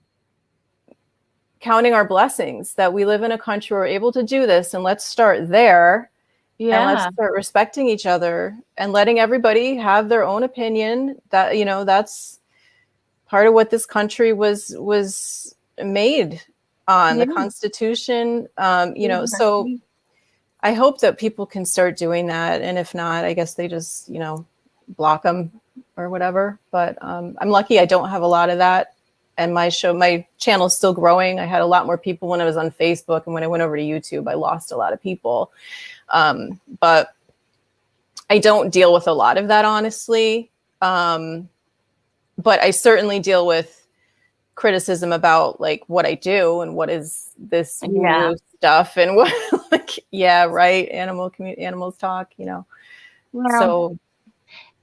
counting our blessings that we live in a country where we're able to do this. And let's start there. Yeah. And let's start respecting each other and letting everybody have their own opinion. That, that's part of what this country was made on, the Constitution. So I hope that people can start doing that. And if not, I guess they just, block them or whatever. But I'm lucky I don't have a lot of that. And my channel is still growing. I had a lot more people when I was on Facebook, and when I went over to YouTube, I lost a lot of people. But I don't deal with a lot of that, honestly. But I certainly deal with criticism about like what I do and what is this woo stuff and what, like, right. Animals talk, Well, so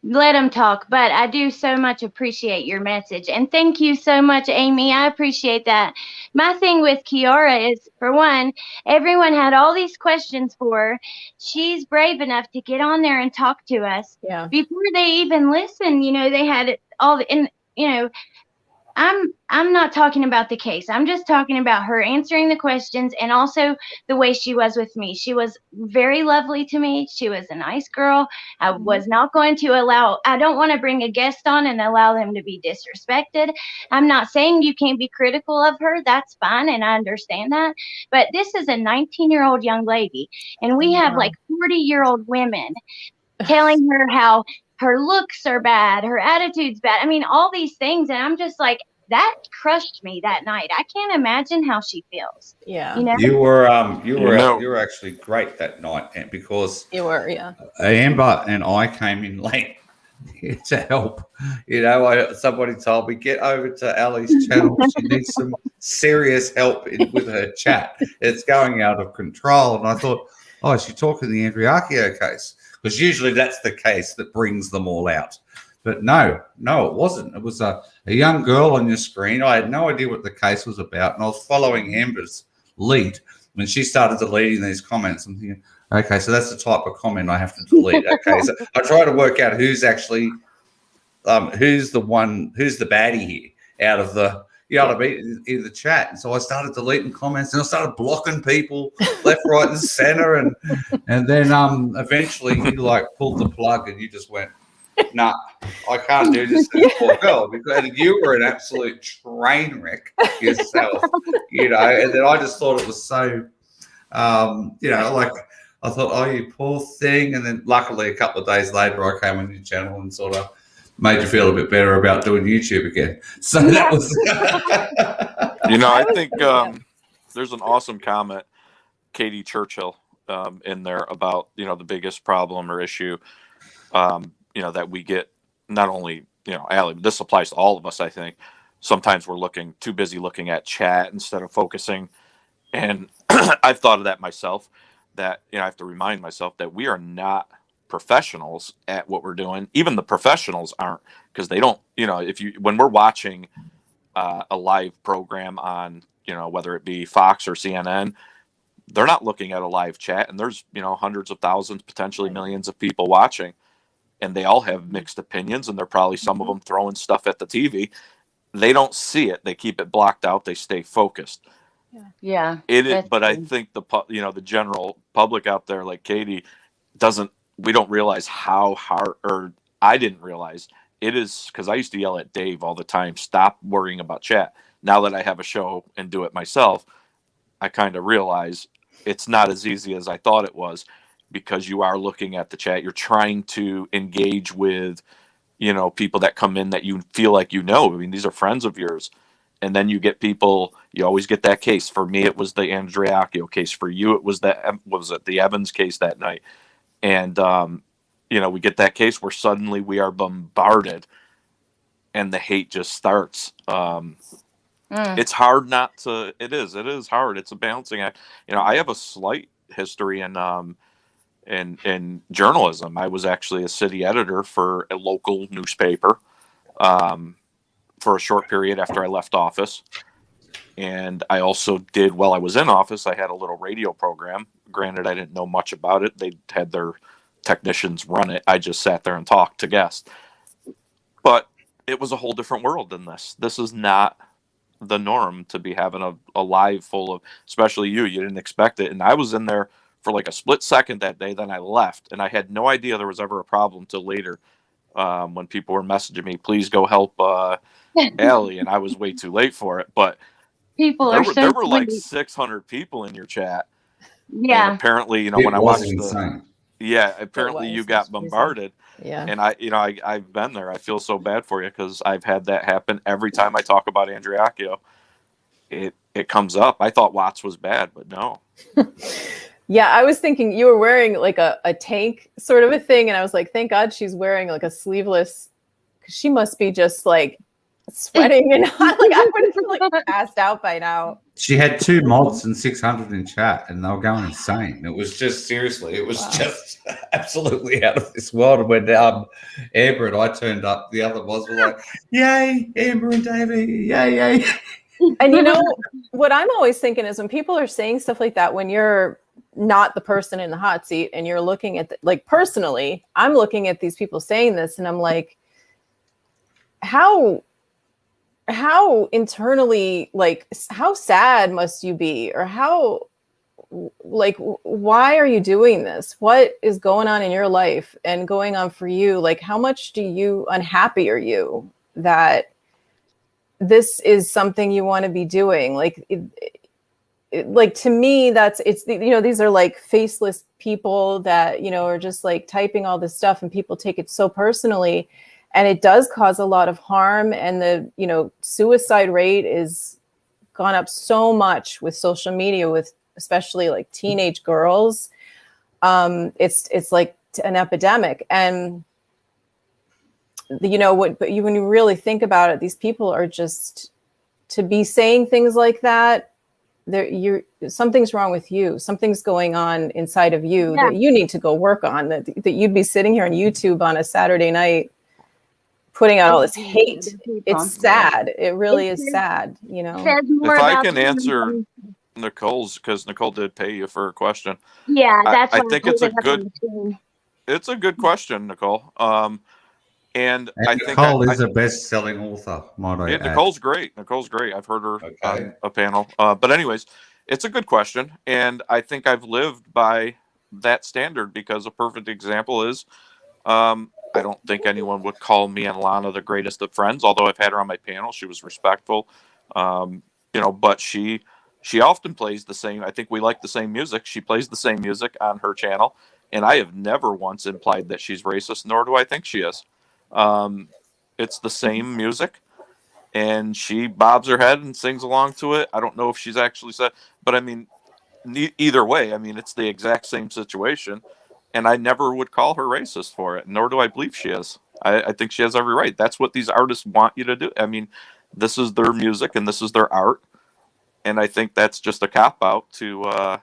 let them talk, but I do so much appreciate your message. And thank you so much, Amy. I appreciate that. My thing with Kiara is, for one, everyone had all these questions for her. She's brave enough to get on there and talk to us. Yeah. Before they even listen, they had all the, and, I'm not talking about the case. I'm just talking about her answering the questions and also the way she was with me. She was very lovely to me. She was a nice girl. I was not going to I don't want to bring a guest on and allow them to be disrespected. I'm not saying you can't be critical of her. That's fine. And I understand that. But this is a 19-year-old young lady. And we have like 40-year-old women telling her how her looks are bad, her attitude's bad. I mean, all these things. And I'm just like, that crushed me that night. I can't imagine how she feels. Yeah. You were actually great that night because you were, Amber and I came in late to help. Somebody told me, get over to Ali's channel. She needs some serious help with her chat. It's going out of control. And I thought, is she talking the Andriacchio case? Because usually that's the case that brings them all out. But no, it wasn't. It was a young girl on your screen. I had no idea what the case was about, and I was following Amber's lead when she started deleting these comments. I'm thinking, okay, so that's the type of comment I have to delete. Okay, so I try to work out who's actually who's the baddie here out of the, you know what I mean, in the chat. And so I started deleting comments, and I started blocking people left, right, and center. And then eventually you like pulled the plug and you just went, nah, I can't do this anymore. Girl, because you were an absolute train wreck yourself, you know. And then I just thought it was so, you know, like I thought, oh, you poor thing. And then luckily a couple of days later, I came on your channel and sort of made you feel a bit better about doing YouTube again. So that was, you know, I think there's an awesome comment, Katie Churchill, in there about, you know, the biggest problem or issue, you know, that we get, not only, you know, Allie, but this applies to all of us, I think. Sometimes we're too busy looking at chat instead of focusing. And I've thought of that myself, that, you know, I have to remind myself that we are not professionals at what we're doing. Even the professionals aren't, because they don't, you know, when we're watching a live program on, you know, whether it be Fox or CNN, they're not looking at a live chat, and there's, you know, hundreds of thousands, potentially millions of people watching, and they all have mixed opinions, and they're probably some of them throwing stuff at the TV. They don't see it. They keep it blocked out. They stay focused. Yeah. It is, but I think the general public out there, like Katie, we don't realize how hard, or I didn't realize it is, because I used to yell at Dave all the time, stop worrying about chat. Now that I have a show and do it myself, I kind of realize it's not as easy as I thought it was, because you are looking at the chat. You're trying to engage with, you know, people that come in that you feel like, you know, I mean, these are friends of yours. And then you get people, you always get that case. For me, it was the Andreacchio case. For you, it was the Evans case that night. And, you know, we get that case where suddenly we are bombarded and the hate just starts. It's hard not to, it is hard. It's a balancing act. You know, I have a slight history in journalism. I was actually a city editor for a local newspaper for a short period after I left office. And I also did, while I was in office, I had a little radio program. Granted, I didn't know much about it. They had their technicians run it. I just sat there and talked to guests. But it was a whole different world than this. This is not the norm, to be having a live full of, especially you didn't expect it. And I was in there for like a split second that day. Then I left, and I had no idea there was ever a problem till later, when people were messaging me, please go help Allie. And I was way too late for it. But there were like 600 people in your chat. Yeah. And apparently, you know, when I watched insane. Apparently you got bombarded. Yeah. And I've been there. I feel so bad for you, because I've had that happen every time I talk about Andreacchio. It comes up. I thought Watts was bad, but no. Yeah, I was thinking you were wearing like a tank sort of a thing, and I was like, thank God she's wearing like a sleeveless, because she must be just like sweating and hot. Like I would have like passed out by now. She had 2 mods and 600 in chat, and they were going insane. It was just, seriously, it was just absolutely out of this world. And when Amber and I turned up, the other mods were like, yay, Amber and Davey, yay. And you know, what I'm always thinking is when people are saying stuff like that, when you're not the person in the hot seat and you're looking at, like personally, I'm looking at these people saying this and I'm like, how internally, like, how sad must you be? Or how, like, why are you doing this? What is going on in your life and going on for you? Like, how much unhappy are you that this is something you want to be doing? Like, like to me, these are like faceless people that, you know, are just like typing all this stuff, and people take it so personally. And it does cause a lot of harm. And the, you know, suicide rate is gone up so much with social media, with especially like teenage girls. It's like an epidemic. And, you know, when you really think about it, these people are just, to be saying things like that, something's wrong with you. Something's going on inside of you that you need to go work on, that you'd be sitting here on YouTube on a Saturday night putting out all this hate. Other people. It's sad. It really is sad, you know. Says more If I about can them answer than- Nicole's, because Nicole did pay you for a question. Yeah, that's I why think I it's put a it up on the screen. it's a good question, Nicole. And I think Nicole is a best-selling author, might I add. Nicole's great. Nicole's great. I've heard her Okay. on a panel. But anyways, it's a good question, and I think I've lived by that standard because a perfect example is I don't think anyone would call me and Lana the greatest of friends, although I've had her on my panel. She was respectful, but she often plays the same. I think we like the same music. She plays the same music on her channel, and I have never once implied that she's racist, nor do I think she is. It's the same music, and she bobs her head and sings along to it. I don't know if she's actually said, but I mean, either way, I mean, it's the exact same situation, and I never would call her racist for it, nor do I believe she is. I think she has every right. That's what these artists want you to do. I mean, this is their music and this is their art, and I think that's just a cop out to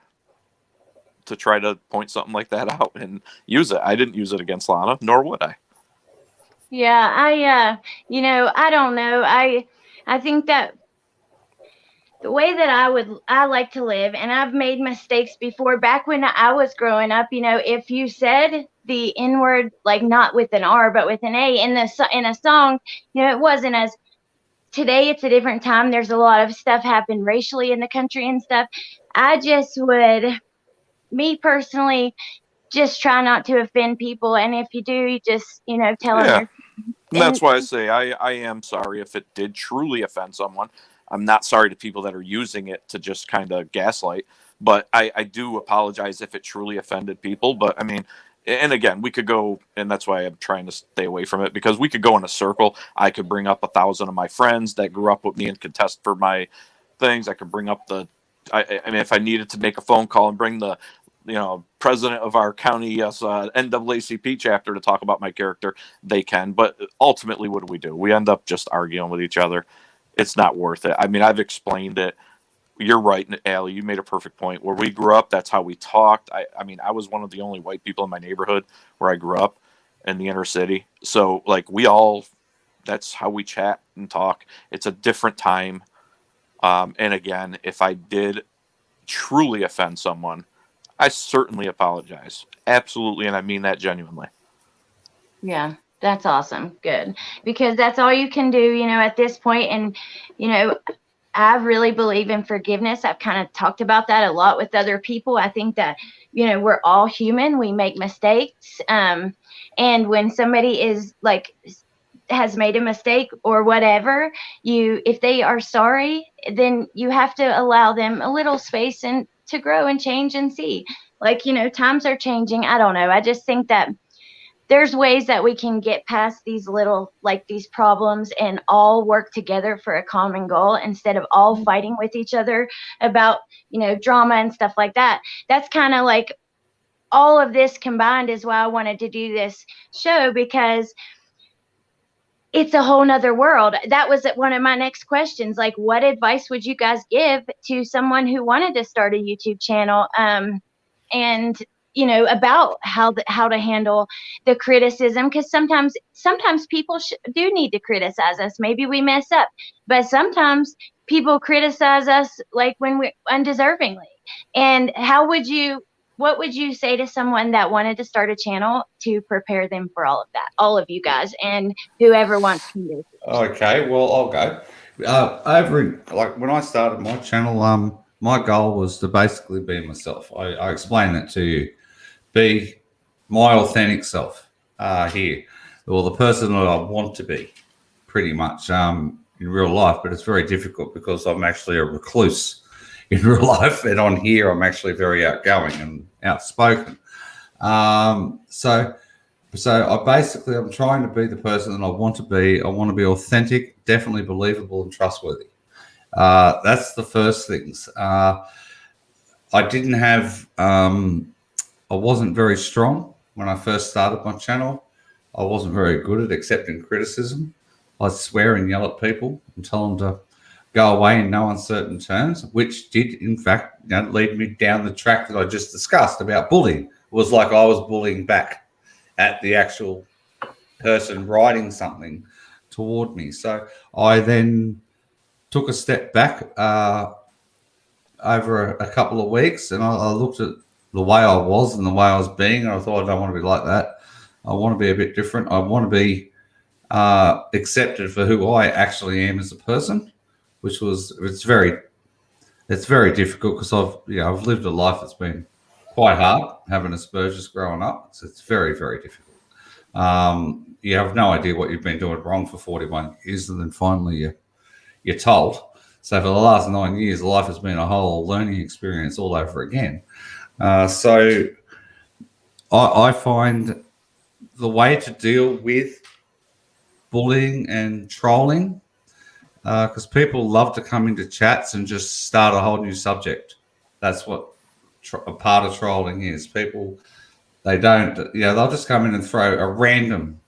try to point something like that out and use it. I didn't use it against Lana, nor would I. Yeah, I don't know. I think that the way that I like to live, and I've made mistakes before. Back when I was growing up, if you said the N word, like not with an R but with an A in a song, it wasn't as. Today it's a different time. There's a lot of stuff happen racially in the country and stuff. I just would, me personally, just try not to offend people, and if you do, you just tell them. Yeah. And that's why I say I am sorry if it did truly offend someone. I'm not sorry to people that are using it to just kind of gaslight, but I do apologize if it truly offended people. But I mean, and again, we could go, and that's why I'm trying to stay away from it, because we could go in a circle. I could bring up 1,000 of my friends that grew up with me and contest for my things. I could bring up I mean, if I needed to make a phone call and bring the president of our county NAACP chapter to talk about my character, they can. But ultimately, what do? We end up just arguing with each other. It's not worth it. I mean, I've explained it. You're right, Allie. You made a perfect point. Where we grew up, that's how we talked. I mean, I was one of the only white people in my neighborhood where I grew up in the inner city. So, like, that's how we chat and talk. It's a different time. And again, if I did truly offend someone, I certainly apologize. Absolutely, and I mean that genuinely. Yeah, that's awesome. Good. Because that's all you can do, at this point. And, I really believe in forgiveness. I've kind of talked about that a lot with other people. I think that, we're all human. We make mistakes. And when somebody is has made a mistake or whatever, if they are sorry, then you have to allow them a little space and to grow and change and see. Times are changing. I don't know. I just think that there's ways that we can get past these these problems and all work together for a common goal instead of all fighting with each other about, drama and stuff like that. That's kind of like all of this combined is why I wanted to do this show, because it's a whole nother world. That was one of my next questions. Like, what advice would you guys give to someone who wanted to start a YouTube channel? And about how to handle the criticism, because sometimes people do need to criticize us. Maybe we mess up, but sometimes people criticize us like when we're undeservingly. And what would you say to someone that wanted to start a channel to prepare them for all of that? All of you guys and whoever wants to do it. Okay, well, I'll go. When I started my channel, my goal was to basically be myself. I explained that to you. Be my authentic self here, or the person that I want to be, pretty much in real life. But it's very difficult because I'm actually a recluse in real life, and on here I'm actually very outgoing and outspoken. So I'm trying to be the person that I want to be. I want to be authentic, definitely believable and trustworthy. That's the first things. I didn't have. I wasn't very strong when I first started my channel. I wasn't very good at accepting criticism. I'd swear and yell at people and tell them to go away in no uncertain terms, which did, in fact, lead me down the track that I just discussed about bullying. It was like I was bullying back at the actual person writing something toward me. So I then took a step back over a couple of weeks, and I looked at the way I was and the way I was being, and I thought, I don't want to be like that. I want to be a bit different. I want to be accepted for who I actually am as a person, it's very difficult because I've lived a life that's been quite hard, having Asperger's growing up. So it's very, very difficult. You have no idea what you've been doing wrong for 41 years, and then finally you're told. So for the last 9 years, life has been a whole learning experience all over again. So I find the way to deal with bullying and trolling, because people love to come into chats and just start a whole new subject. That's what a part of trolling is. People, they'll just come in and throw a random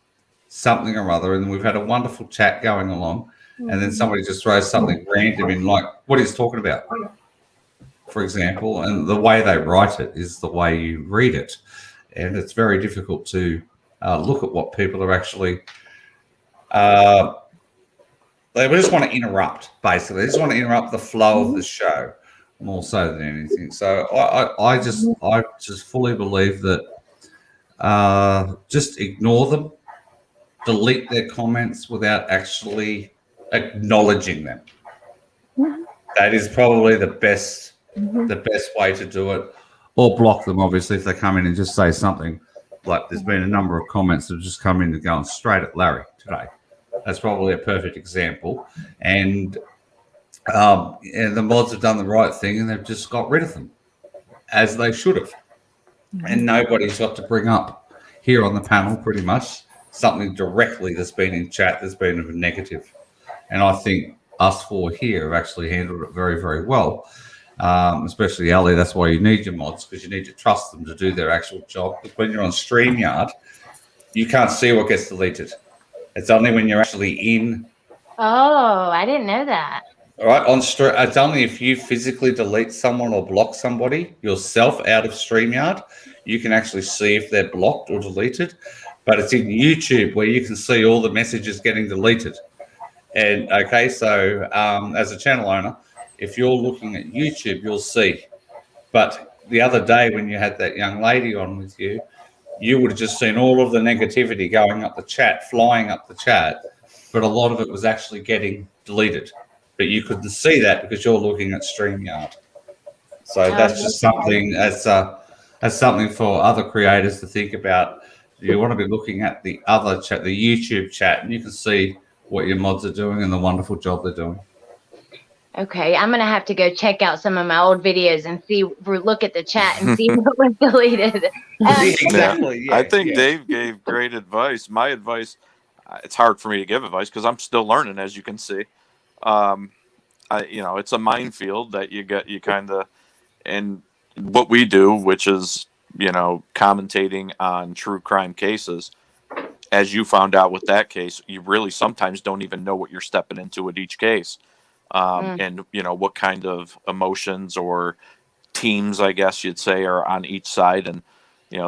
something or other, and we've had a wonderful chat going along, and then somebody just throws something random in, like what he's talking about, for example, and the way they write it is the way you read it, and it's very difficult to look at what people are actually they just want to interrupt, basically. They just want to interrupt the flow of the show more so than anything. So I just fully believe that just ignore them, delete their comments without actually acknowledging them. That is probably the best way to do it. Or block them, obviously, if they come in and just say something. Like there's been a number of comments that have just come in and going straight at Larry today. That's probably a perfect example. And the mods have done the right thing, and they've just got rid of them, as they should have. And nobody's got to bring up here on the panel, pretty much, something directly that's been in chat that's been of a negative. And I think us four here have actually handled it very, very well. Especially Ali, that's why you need your mods, because you need to trust them to do their actual job. Because when you're on StreamYard, you can't see what gets deleted. It's only when you're actually in. Oh, I didn't know that. All right, it's only if you physically delete someone or block somebody yourself out of StreamYard, you can actually see if they're blocked or deleted. But it's in YouTube where you can see all the messages getting deleted. And okay, so as a channel owner, if you're looking at YouTube, you'll see. But the other day when you had that young lady on with you, you would have just seen all of the negativity going up the chat, flying up the chat, but a lot of it was actually getting deleted. But you couldn't see that because you're looking at StreamYard. So that's just something that's something for other creators to think about. You want to be looking at the other chat, the YouTube chat, and you can see what your mods are doing and the wonderful job they're doing. Okay, I'm gonna have to go check out some of my old videos and look at the chat and see what was deleted. Exactly. Yeah, I think Dave gave great advice. My advice, it's hard for me to give advice because I'm still learning, as you can see. It's a minefield that you kind of, and what we do, which is, commentating on true crime cases. As you found out with that case, you really sometimes don't even know what you're stepping into with each case. And what kind of emotions or teams, I guess you'd say, are on each side, and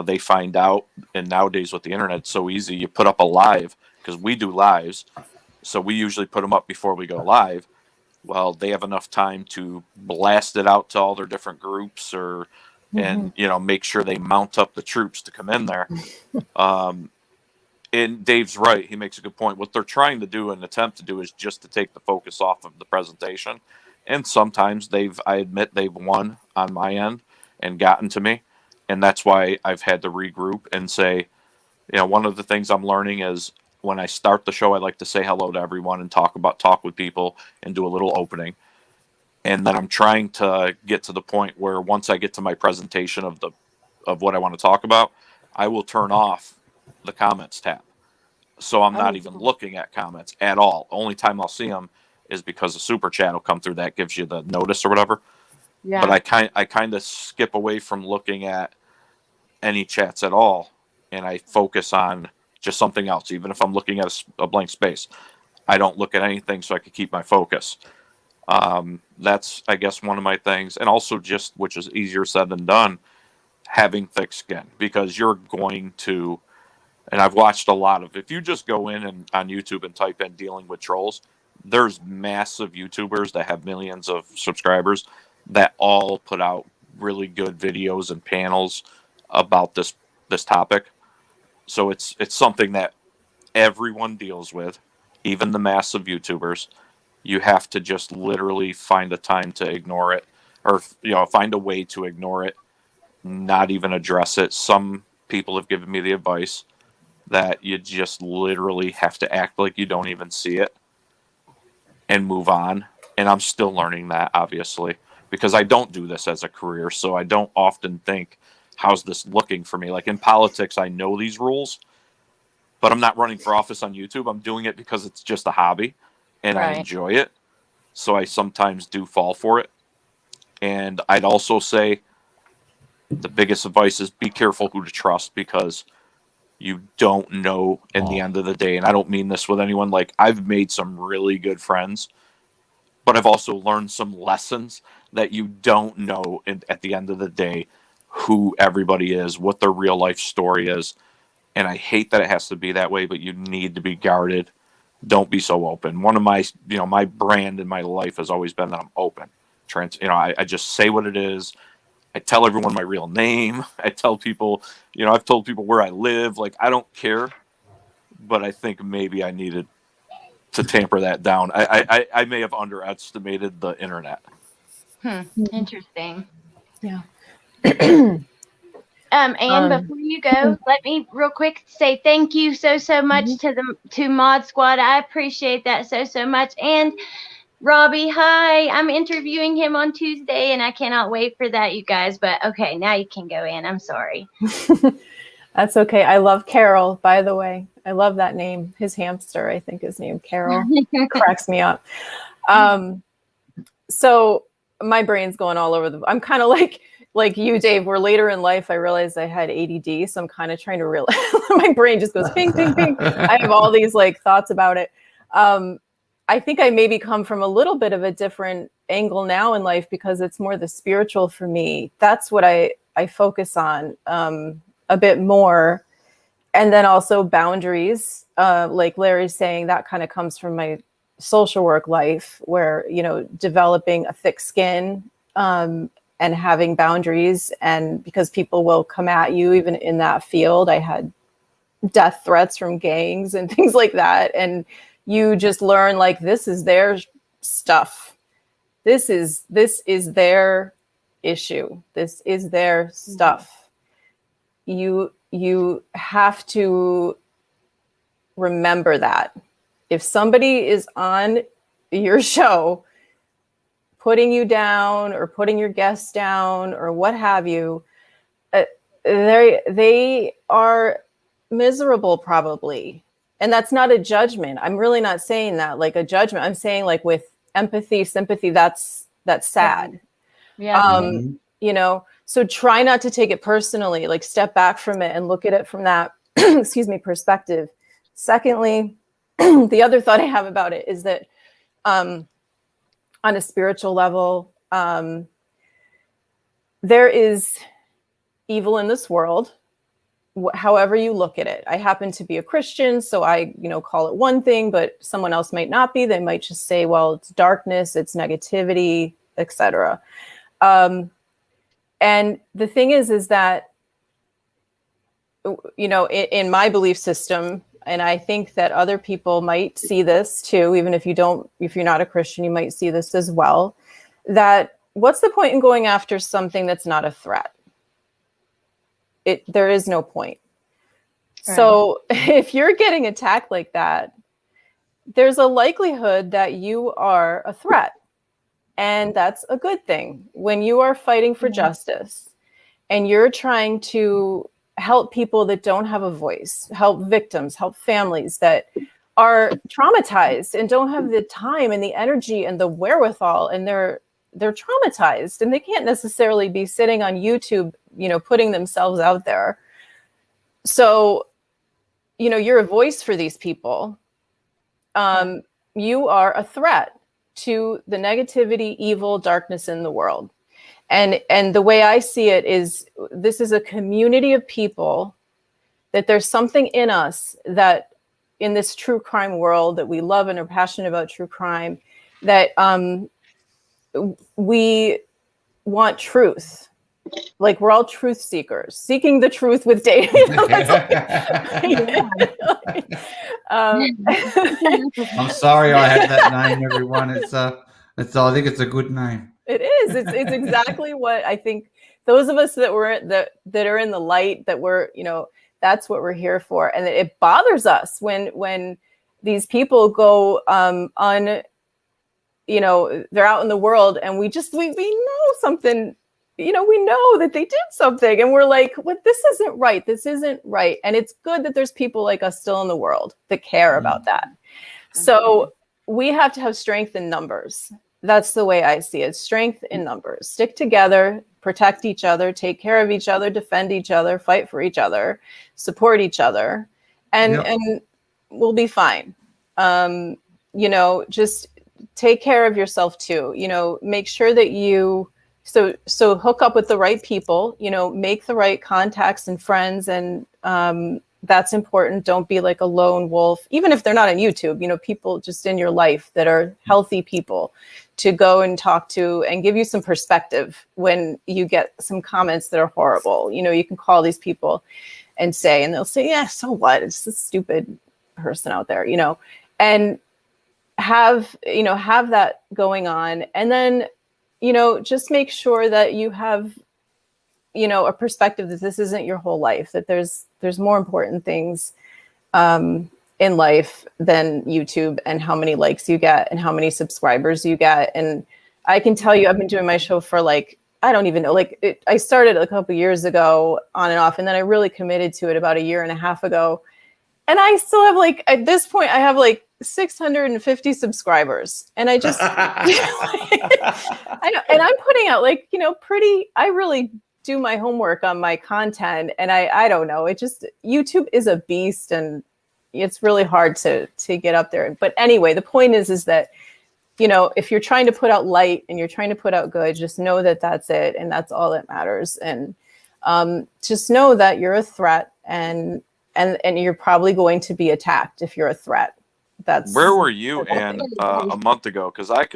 they find out. And nowadays with the internet, it's so easy. You put up a live, because we do lives, so we usually put them up before we go live. Well, they have enough time to blast it out to all their different groups, and make sure they mount up the troops to come in there. And Dave's right. He makes a good point. What they're trying to do and attempt to do is just to take the focus off of the presentation. And sometimes I admit they've won on my end and gotten to me. And that's why I've had to regroup and say, one of the things I'm learning is when I start the show, I like to say hello to everyone and talk with people and do a little opening. And then I'm trying to get to the point where once I get to my presentation of what I want to talk about, I will turn off the comments tab. So I'm not even looking at comments at all. Only time I'll see them is because a super chat will come through that gives you the notice or whatever. Yeah. But I kind of skip away from looking at any chats at all, and I focus on just something else. Even if I'm looking at a blank space, I don't look at anything so I can keep my focus. That's, I guess, one of my things. And also just, which is easier said than done, having thick skin, because you're going to And I've watched a lot of, if you just go in and on YouTube and type in dealing with trolls, there's massive YouTubers that have millions of subscribers that all put out really good videos and panels about this topic. So it's something that everyone deals with, even the massive YouTubers. You have to just literally find a time to ignore it, or find a way to ignore it, not even address it. Some people have given me the advice that you just literally have to act like you don't even see it and move on. And I'm still learning that, obviously, because I don't do this as a career. So I don't often think, how's this looking for me? Like in politics, I know these rules, but I'm not running for office on YouTube. I'm doing it because it's just a hobby and I Right. enjoy it. So I sometimes do fall for it. And I'd also say the biggest advice is be careful who to trust, because you don't know in the end of the day. And I don't mean this with anyone. Like, I've made some really good friends, but I've also learned some lessons that you don't know at the end of the day who everybody is, what their real life story is. And I hate that it has to be that way, but you need to be guarded. Don't be so open. One of my, my brand in my life has always been that I'm open. I just say what it is. I tell everyone my real name. I tell people, I've told people where I live. Like, I don't care, but I think maybe I needed to tamper that down. I may have underestimated the internet. Interesting. Yeah. And before you go, let me real quick say thank you so much to Mod Squad. I appreciate that so much. And Robbie, hi. I'm interviewing him on Tuesday, and I cannot wait for that, you guys. But okay, now you can go in. I'm sorry. That's okay. I love Carol, by the way. I love that name. His hamster, I think, is named Carol. Cracks me up. So my brain's going all over I'm kind of like you, Dave, where later in life I realized I had ADD. So I'm kind of trying to realize my brain just goes ping, ping, ping. I have all these thoughts about it. I think I maybe come from a little bit of a different angle now in life, because it's more the spiritual for me. That's what I focus on a bit more. And then also boundaries, like Larry's saying, that kind of comes from my social work life, where, developing a thick skin and having boundaries. And because people will come at you, even in that field, I had death threats from gangs and things like that. And you just learn, this is their stuff. This is their issue. This is their stuff. You have to remember that. If somebody is on your show putting you down or putting your guests down or what have you, they are miserable probably. And that's not a judgment. I'm really not saying that like a judgment. I'm saying with empathy, sympathy, that's sad. Yeah. So try not to take it personally, step back from it and look at it from that, perspective. Secondly, the other thought I have about it is that on a spiritual level, there is evil in this world, however you look at it. I happen to be a Christian, so I, call it one thing, but someone else might not be. They might just say, well, it's darkness, it's negativity, etc. And the thing is that, in my belief system, and I think that other people might see this too, even if you're not a Christian, you might see this as well, that what's the point in going after something that's not a threat? There is no point. Right. So if you're getting attacked like that, there's a likelihood that you are a threat. And that's a good thing. When you are fighting for justice and you're trying to help people that don't have a voice, help victims, help families that are traumatized and don't have the time and the energy and the wherewithal, and they're traumatized and they can't necessarily be sitting on YouTube, putting themselves out there. So, you're a voice for these people. You are a threat to the negativity, evil, darkness in the world. And the way I see it is, this is a community of people that there's something in us that in this true crime world that we love and are passionate about true crime, that we want truth. Like we're all truth seekers, seeking the truth with Dave. I'm sorry I had that name, everyone. It's I think it's a good name. It is. It's exactly what I think. Those of us that are in the light, that we're, that's what we're here for. And it bothers us when these people go they're out in the world, and we know something. We know that they did something, and we're like, "What? This isn't right. This isn't right." And it's good that there's people like us still in the world that care about that. So we have to have strength in numbers. That's the way I see it. Strength in numbers. Stick together, protect each other, take care of each other, defend each other, fight for each other, support each other, and we'll be fine. Just take care of yourself too. Make sure that you so hook up with the right people, make the right contacts and friends, and that's important. Don't be like a lone wolf, even if they're not on YouTube, people just in your life that are healthy people to go and talk to and give you some perspective when you get some comments that are horrible. You can call these people and they'll say, yeah, so what? It's a stupid person out there, and have that going on. And then, just make sure that you have, a perspective that this isn't your whole life, that there's more important things in life than YouTube and how many likes you get and how many subscribers you get. And I can tell you, I've been doing my show for I don't even know, I started a couple years ago on and off, and then I really committed to it about a year and a half ago. And I still have at this point, I have 650 subscribers. And I just, I know, and I'm putting out I really do my homework on my content. And I don't know, YouTube is a beast, and it's really hard to get up there. But anyway, the point is that, if you're trying to put out light and you're trying to put out good, just know that that's it. And that's all that matters. And just know that you're a threat, and you're probably going to be attacked if you're a threat. Where were you Ann, a month ago? Because I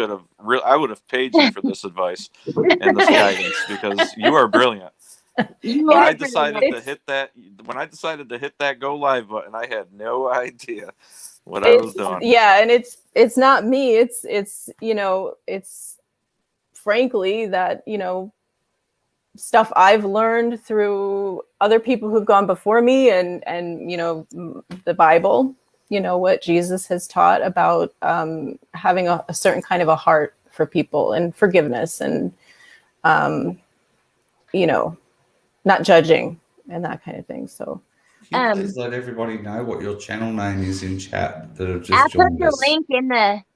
would have paid you for this advice and this guidance, because you are brilliant. When I decided to hit that go live button, I had no idea what I was doing. Yeah, and it's not me. It's frankly that stuff I've learned through other people who've gone before me, and the Bible. What Jesus has taught about having a certain kind of a heart for people and forgiveness, and not judging and that kind of thing. So can you please let everybody know what your channel name is in chat that have just I joined put us?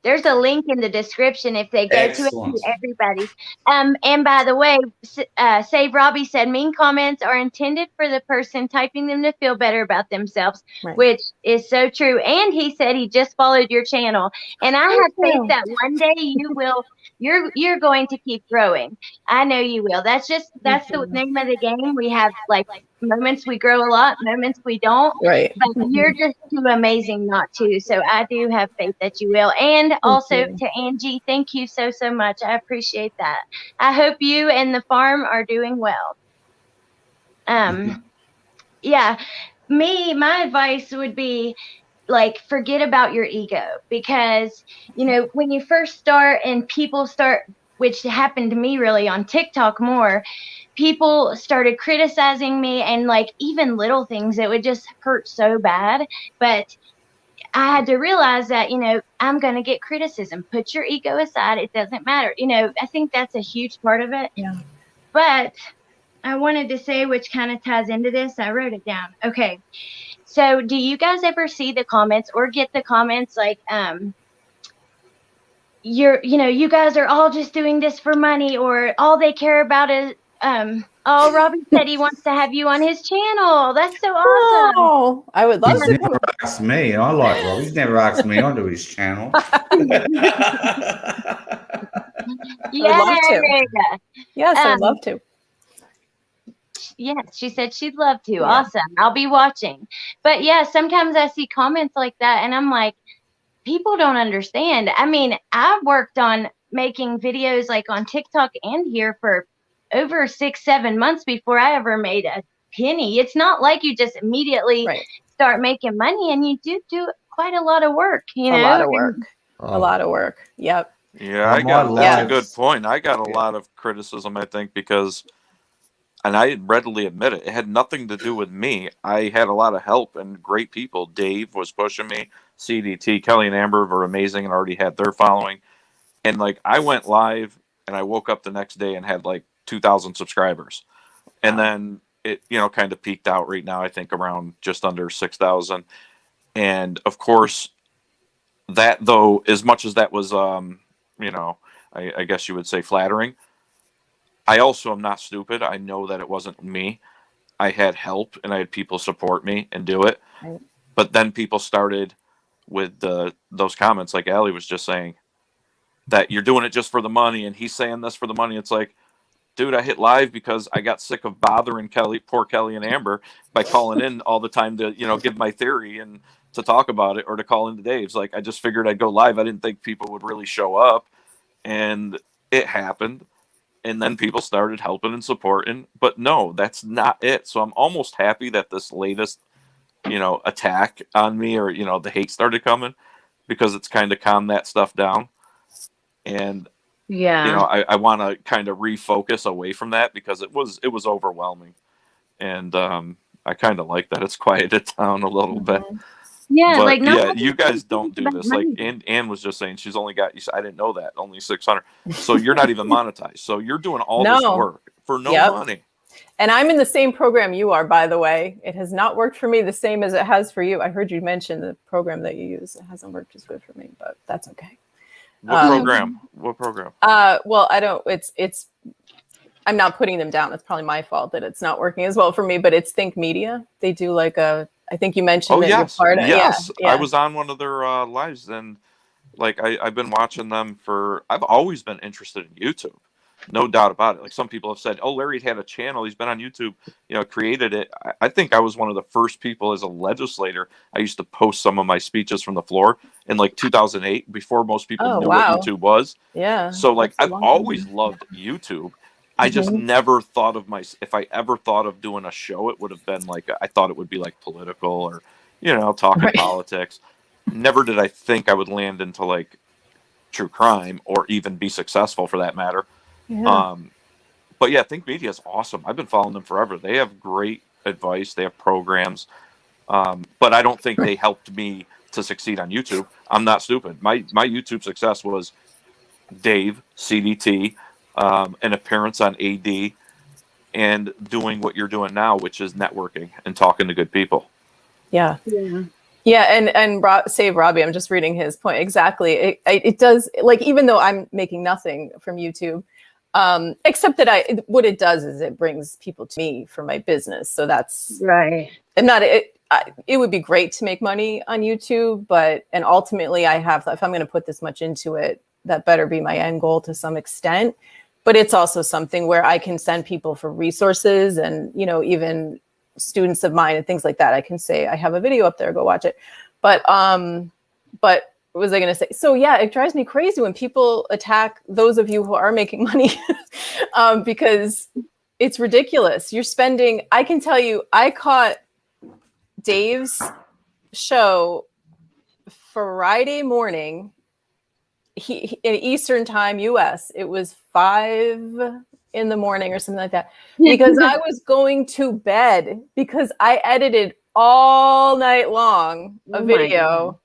there's a link in the description if they go to it, everybody's. And by the way, Save Robbie said mean comments are intended for the person typing them to feel better about themselves, right, which is so true. And he said he just followed your channel, and I have faith that one day you will. You're going to keep growing. I know you will. That's the name of the game. We have moments we grow a lot, moments we don't. Right. But you're just too amazing not to. So I do have faith that you will. And also to Angie, thank you so much. I appreciate that. I hope you and the farm are doing well. Yeah. My advice would be forget about your ego, because when you first start and people start, which happened to me really on TikTok more, people started criticizing me, and even little things that would just hurt so bad. But I had to realize that I'm going to get criticism. Put your ego aside. It doesn't matter. I think that's a huge part of it. Yeah. But I wanted to say, which kind of ties into this, I wrote it down. Okay. So do you guys ever see the comments or get the comments you guys are all just doing this for money, or all they care about is, Robbie said he wants to have you on his channel. That's so awesome. Oh, I would love He's to. never asked me. I like Rob. He's never asked me onto his channel. Yeah. Yes, I'd love to. Yes, she said she'd love to. Yeah. Awesome. I'll be watching. But yeah, sometimes I see comments like that and I'm like, people don't understand. I mean, I've worked on making videos like on TikTok and here for over 6, 7 months before I ever made a penny. It's not like you just immediately Right. start making money, and you do quite a lot of work, you A know. lot of work. A Oh, lot of work. Yep. Yeah, on my that's a Yeah. good point. I got a Yeah. lot of criticism, I think, because, and I readily admit it, it had nothing to do with me. I had a lot of help and great people. Dave was pushing me. CDT, Kelly and Amber were amazing and already had their following. And like I went live and I woke up the next day and had like 2,000 subscribers. And Wow. then it, kind of peaked out right now, I think around just under 6,000. And of course, that though, as much as that was, I guess you would say flattering, I also am not stupid. I know that it wasn't me. I had help and I had people support me and do it. Right. But then people started with those comments, like Allie was just saying, that you're doing it just for the money, and he's saying this for the money. It's like, dude, I hit live because I got sick of bothering poor Kelly and Amber by calling in all the time to, give my theory and to talk about it or to call into Dave's. Like, I just figured I'd go live. I didn't think people would really show up, and it happened. And then people started helping and supporting, but no, that's not it. So I'm almost happy that this latest, attack on me or, the hate started coming, because it's kind of calmed that stuff down. And Yeah. I want to kind of refocus away from that because it was overwhelming, and I kind of like that it's quieted down a little bit. Yeah, But like yeah, nobody you guys don't do about this. Like money. Ann was just saying, she's only got. I didn't know that, only 600. So you're not even monetized. So you're doing all this No. work for no Yep. money. And I'm in the same program you are, by the way. It has not worked for me the same as it has for you. I heard you mention the program that you use. It hasn't worked as good for me, but that's okay. What program? What program? Well, I don't, it's, I'm not putting them down. It's probably my fault that it's not working as well for me, but it's Think Media. They do like I think you mentioned that yes. you're part of Yes. Yeah. I was on one of their lives, and like I've been watching them I've always been interested in YouTube. No doubt about it. Like some people have said, oh, Larry had a channel. He's been on YouTube, created it. I think I was one of the first people as a legislator. I used to post some of my speeches from the floor in like 2008 before most people knew what YouTube was. Yeah. So like that's a I've long always time. loved YouTube. I just never thought of if I ever thought of doing a show, it would have been like, I thought it would be like political or, talking Right. politics. Never did I think I would land into like true crime or even be successful for that matter. Yeah. But yeah, Think Media is awesome. I've been following them forever. They have great advice. They have programs. But I don't think they helped me to succeed on YouTube. I'm not stupid. My YouTube success was Dave, CDT, an appearance on AD, and doing what you're doing now, which is networking and talking to good people. Yeah. Yeah. Yeah, and Save Robbie, I'm just reading his point. Exactly. It does, like, even though I'm making nothing from YouTube, except that what it does is it brings people to me for my business. So that's Right. it would be great to make money on YouTube, and ultimately if I'm going to put this much into it, that better be my end goal to some extent. But it's also something where I can send people for resources and, even students of mine and things like that. I can say, I have a video up there, go watch it. But what was I going to say? So yeah, it drives me crazy when people attack those of you who are making money because it's ridiculous. I can tell you, I caught Dave's show Friday morning, he in Eastern time, US. It was 5 in the morning or something like that, because I was going to bed because I edited all night long a video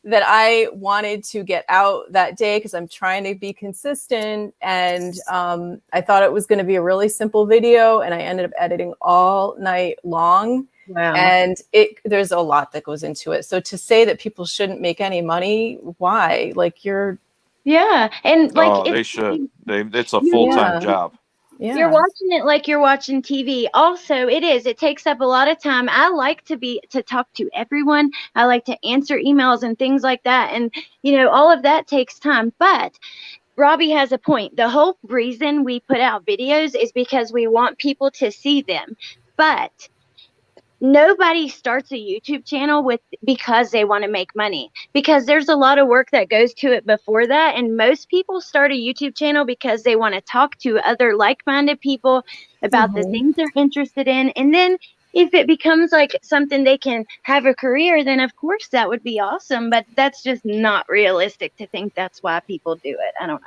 that I wanted to get out that day because I'm trying to be consistent. And I thought it was going to be a really simple video, and I ended up editing all night long. Wow. And there's a lot that goes into it. So to say that people shouldn't make any money, why? Like Yeah, and like they should. It's a full-time job. Yeah. You're watching it like you're watching TV. Also, it takes up a lot of time. I like to talk to everyone. I like to answer emails and things like that. And, all of that takes time. But Robbie has a point. The whole reason we put out videos is because we want people to see them. But nobody starts a YouTube channel because they want to make money, because there's a lot of work that goes to it before that. And most people start a YouTube channel because they want to talk to other like-minded people about the things they're interested in. And then if it becomes like something they can have a career, then of course that would be awesome. But that's just not realistic to think that's why people do it. I don't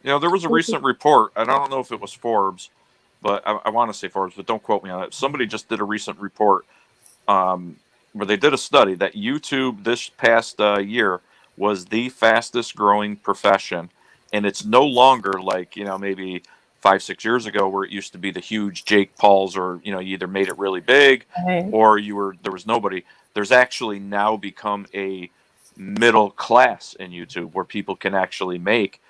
know. There was a recent report. I don't know if it was Forbes, but I want to say Forbes, but don't quote me on it. Somebody just did a recent report where they did a study that YouTube this past year was the fastest growing profession. And it's no longer like, maybe 5-6 years ago where it used to be the huge Jake Pauls, or, you either made it really big or there was nobody. There's actually now become a middle class in YouTube where people can actually make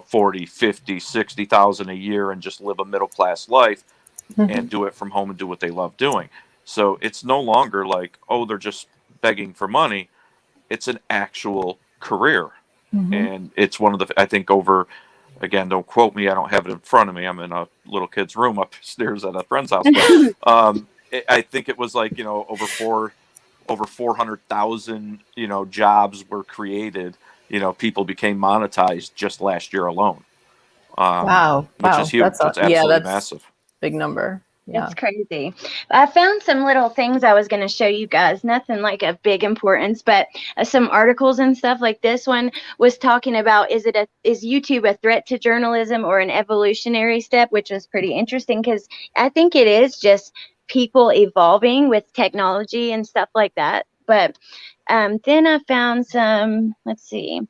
40, 50, 60,000 a year and just live a middle class life and do it from home and do what they love doing. So it's no longer like, oh, they're just begging for money. It's an actual career. And it's one of the, I think again, don't quote me, I don't have it in front of me. I'm in a little kid's room upstairs at a friend's house. But I think it was like, over 400,000, jobs were created. People became monetized just last year alone. Which is huge. That's absolutely massive. Big number. Yeah. It's crazy. I found some little things I was going to show you guys. Nothing like of big importance, but some articles and stuff. Like this one was talking about, is YouTube a threat to journalism or an evolutionary step, which was pretty interesting, because I think it is just people evolving with technology and stuff like that. But then I found some, let's see,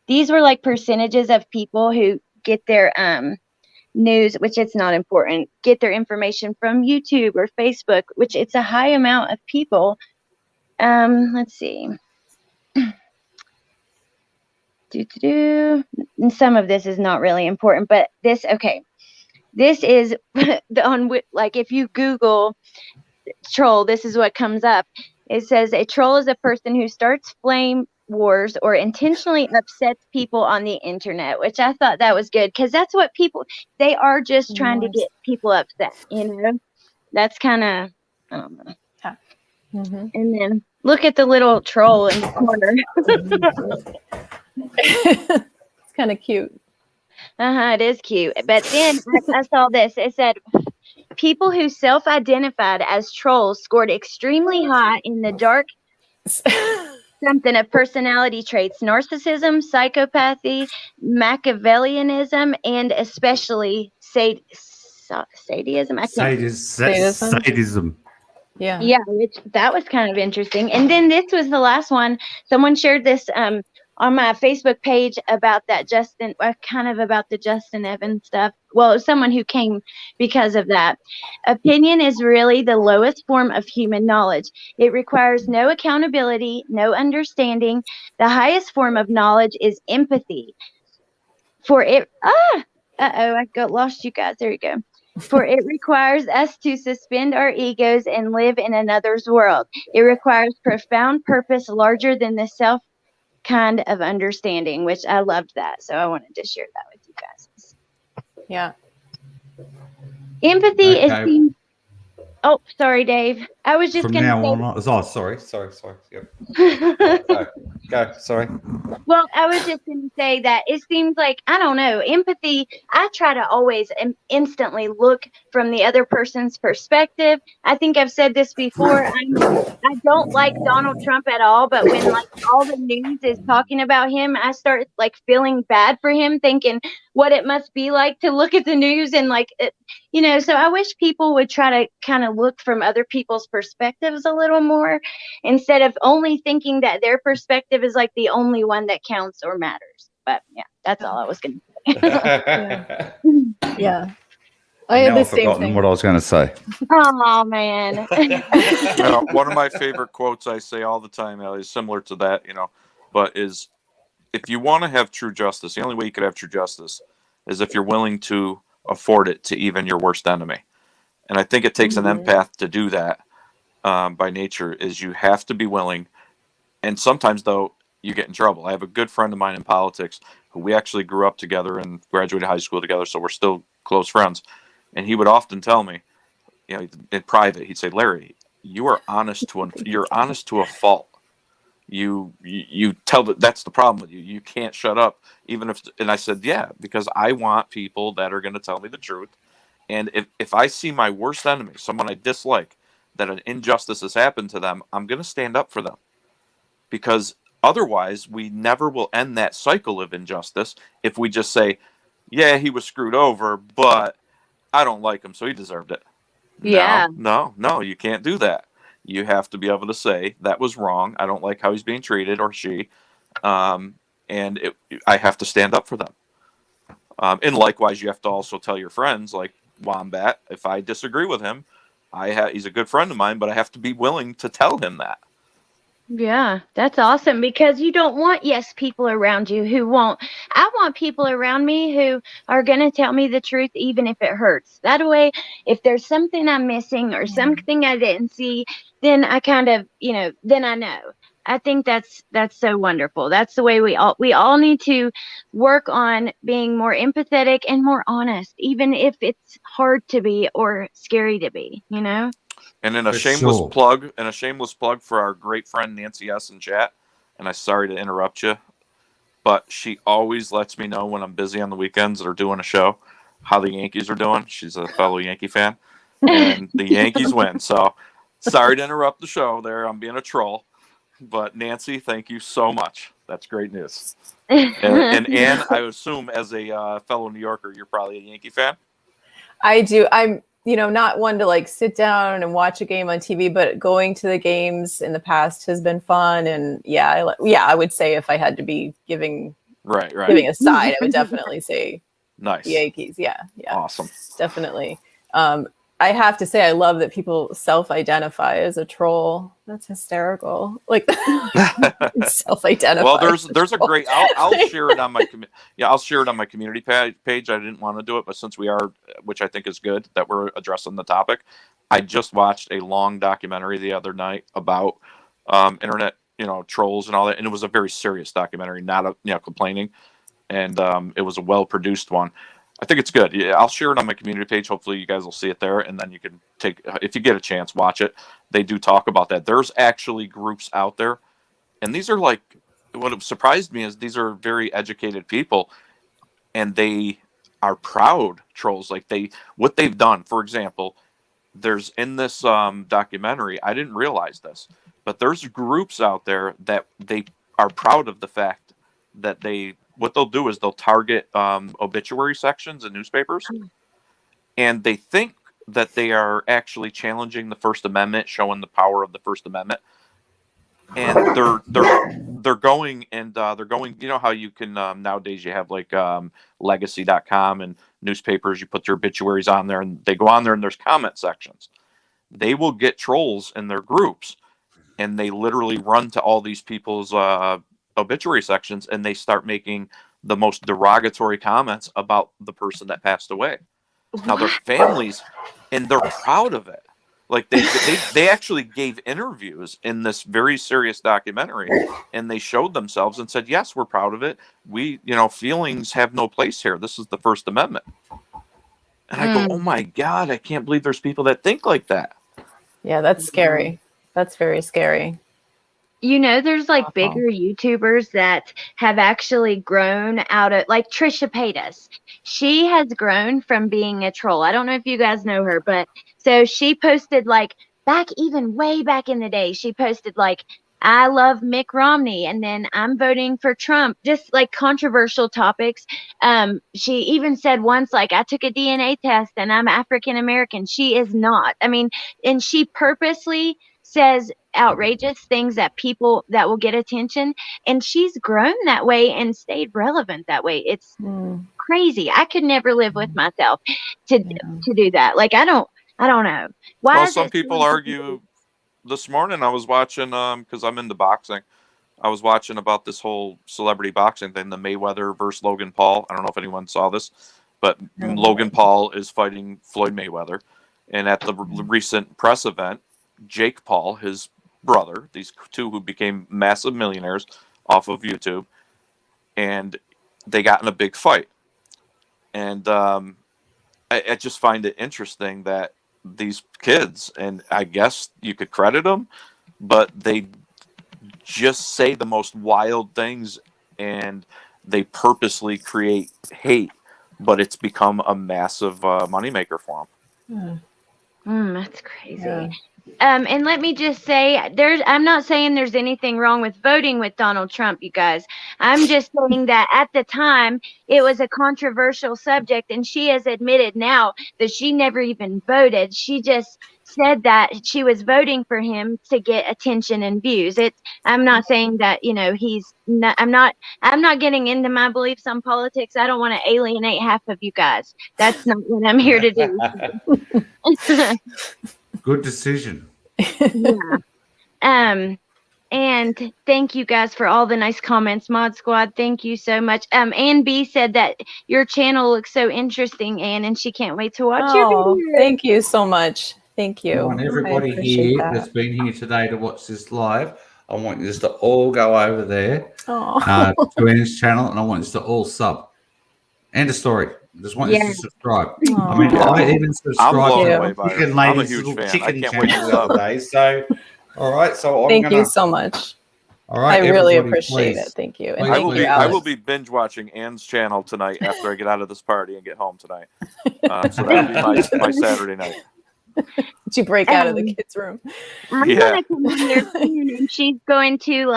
these were like percentages of people who get their news, which it's not important, get their information from YouTube or Facebook, which it's a high amount of people. Let's see. And some of this is not really important, but this is like if you Google troll, this is what comes up. It says a troll is a person who starts flame wars or intentionally upsets people on the internet, which I thought that was good, because that's what they are, just trying to get people upset. That's kind of, I don't know. And then look at the little troll in the corner. It's kind of cute. It is cute. But then I saw this. It said people who self-identified as trolls scored extremely high in the dark something of personality traits: narcissism, psychopathy, Machiavellianism, and especially sadism. Sadism. Yeah, that was kind of interesting. And then this was the last one. Someone shared this on my Facebook page about that about the Justin Evans stuff. Well, it was someone who came because of that. Opinion is really the lowest form of human knowledge. It requires no accountability, no understanding. The highest form of knowledge is empathy. I lost you guys. There you go. For it requires us to suspend our egos and live in another's world. It requires profound purpose larger than the self kind of understanding, which I loved that. So I wanted to share that with you guys. Yeah. Empathy is. Oh, sorry, Dave. I was just going to say. Sorry. Yep. Go. Sorry. Well, I was just going to say that it seems like, I don't know, empathy, I try to always instantly look from the other person's perspective. I think I've said this before. I don't like Donald Trump at all, but when like all the news is talking about him, I start like feeling bad for him, thinking what it must be like to look at the news and like, so I wish people would try to kind of look from other people's perspectives a little more, instead of only thinking that their perspective is like the only one that counts or matters. But yeah, that's all I was going to say. Yeah. I had the same thing. What I was going to say. Oh man. One of my favorite quotes I say all the time, Ellie, is similar to that, but is, if you want to have true justice, the only way you could have true justice is if you're willing to afford it to even your worst enemy. And I think it takes an empath to do that by nature, is you have to be willing. And sometimes, though, you get in trouble. I have a good friend of mine in politics who we actually grew up together and graduated high school together, so we're still close friends. And he would often tell me, you know, in private, he'd say, Larry, you're honest to a fault. You tell that's the problem with you. You can't shut up, even if. And I said, yeah, because I want people that are going to tell me the truth. And if I see my worst enemy, someone I dislike, that an injustice has happened to them, I'm going to stand up for them, because otherwise we never will end that cycle of injustice if we just say, yeah, he was screwed over, but I don't like him, so he deserved it. Yeah. No, you can't do that. You have to be able to say that was wrong. I don't like how he's being treated, or she, and I have to stand up for them. And likewise, you have to also tell your friends, like Wombat, if I disagree with him, he's a good friend of mine, but I have to be willing to tell him that. Yeah, that's awesome, because you don't want yes people around you who won't. I want people around me who are going to tell me the truth even if it hurts. That way, if there's something I'm missing or something I didn't see, then I kind of, then I know. I think that's so wonderful. That's the way we all need to work on being more empathetic and more honest, even if it's hard to be or scary to be, And in For sure. a shameless plug for our great friend Nancy S in chat, and I'm sorry to interrupt you, but she always lets me know when I'm busy on the weekends or doing a show how the Yankees are doing. She's a fellow Yankee fan, and the Yankees win. So sorry to interrupt the show there. I'm being a troll, but Nancy, thank you so much. That's great news. And Ann, I assume as a fellow New Yorker, you're probably a Yankee fan. I do. I'm, not one to like sit down and watch a game on TV, but going to the games in the past has been fun. And I would say if I had to be giving a side, I would definitely say nice. The Yankees. Yeah. Awesome. Definitely. I have to say, I love that people self-identify as a troll. That's hysterical. Like self-identify. Well, there's a great. I'll share it on my I'll share it on my community page. I didn't want to do it, but since we are, which I think is good that we're addressing the topic. I just watched a long documentary the other night about internet, trolls and all that, and it was a very serious documentary, not complaining, and it was a well-produced one. I think it's good. Yeah, I'll share it on my community page. Hopefully you guys will see it there, and then you can if you get a chance, watch it. They do talk about that. There's actually groups out there, and these are like, what surprised me is these are very educated people, and they are proud trolls. Like what they've done, for example, there's in this documentary, I didn't realize this, but there's groups out there that they are proud of the fact that what they'll do is they'll target obituary sections in newspapers, and they think that they are actually challenging the First Amendment, showing the power of the First Amendment. And they're going and they're going. You know how you can nowadays you have like legacy.com and newspapers. You put your obituaries on there, and they go on there, and there's comment sections. They will get trolls in their groups, and they literally run to all these people's obituary sections, and they start making the most derogatory comments about the person that passed away. Now their families, and they're proud of it. Like they actually gave interviews in this very serious documentary, and they showed themselves and said, yes, we're proud of it. We, feelings have no place here. This is the First Amendment. And I go, oh my God, I can't believe there's people that think like that. Yeah, that's scary. That's very scary. There's like bigger YouTubers that have actually grown out of, like Trisha Paytas. She has grown from being a troll. I don't know if you guys know her, but so she posted like way back in the day, she posted like, I love Mitt Romney, and then I'm voting for Trump, just like controversial topics. She even said once, like, I took a DNA test and I'm African American. She is not. I mean, and she purposely says outrageous things that will get attention, and she's grown that way and stayed relevant that way. It's crazy. I could never live with myself to do that. Like, I don't know why. Well, some people argue. This morning I was watching because I'm into boxing. I was watching about this whole celebrity boxing thing, the Mayweather versus Logan Paul. I don't know if anyone saw this, but Logan Paul is fighting Floyd Mayweather, and at the recent press event, Jake Paul, his brother, these two who became massive millionaires off of YouTube, and they got in a big fight. And I just find it interesting that these kids, and I guess you could credit them, but they just say the most wild things, and they purposely create hate, but it's become a massive moneymaker for them. That's crazy. Yeah. And let me just say, I'm not saying there's anything wrong with voting with Donald Trump, you guys. I'm just saying that at the time it was a controversial subject, and she has admitted now that she never even voted. She just said that she was voting for him to get attention and views. I'm not saying that, he's not, I'm not getting into my beliefs on politics. I don't want to alienate half of you guys. That's not what I'm here to do. Good decision. Yeah. And thank you guys for all the nice comments, Mod Squad. Thank you so much. Ann B said that your channel looks so interesting, Ann, and she can't wait to watch your video. Thank you so much. Thank you. I want everybody here that's been here today to watch this live. I want you to all go over there to Ann's channel, and I want you to all sub. End of story. Just want you to subscribe. I mean, I even subscribe to Chicken Lady's little chicken channel the other day. So, all right. So thank you so much. All right, I really appreciate it. Thank you. And I will be binge watching Ann's channel tonight after I get out of this party and get home tonight. So that'll be my Saturday night. Did you break out of the kids' room? I'm gonna come in there soon, and she's going to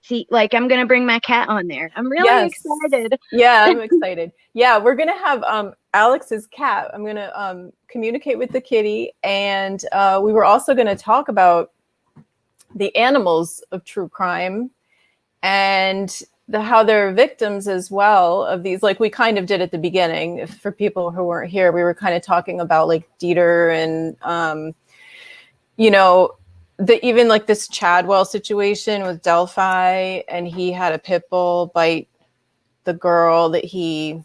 see, I'm gonna bring my cat on there. I'm really excited. Yeah, I'm excited. Yeah, we're gonna have Alex's cat. I'm gonna communicate with the kitty, and we were also gonna talk about the animals of true crime and how they're victims as well of these, like we kind of did at the beginning. For people who weren't here, we were kind of talking about like Dieter and even like this Chadwell situation with Delphi, and he had a pit bull bite the girl that he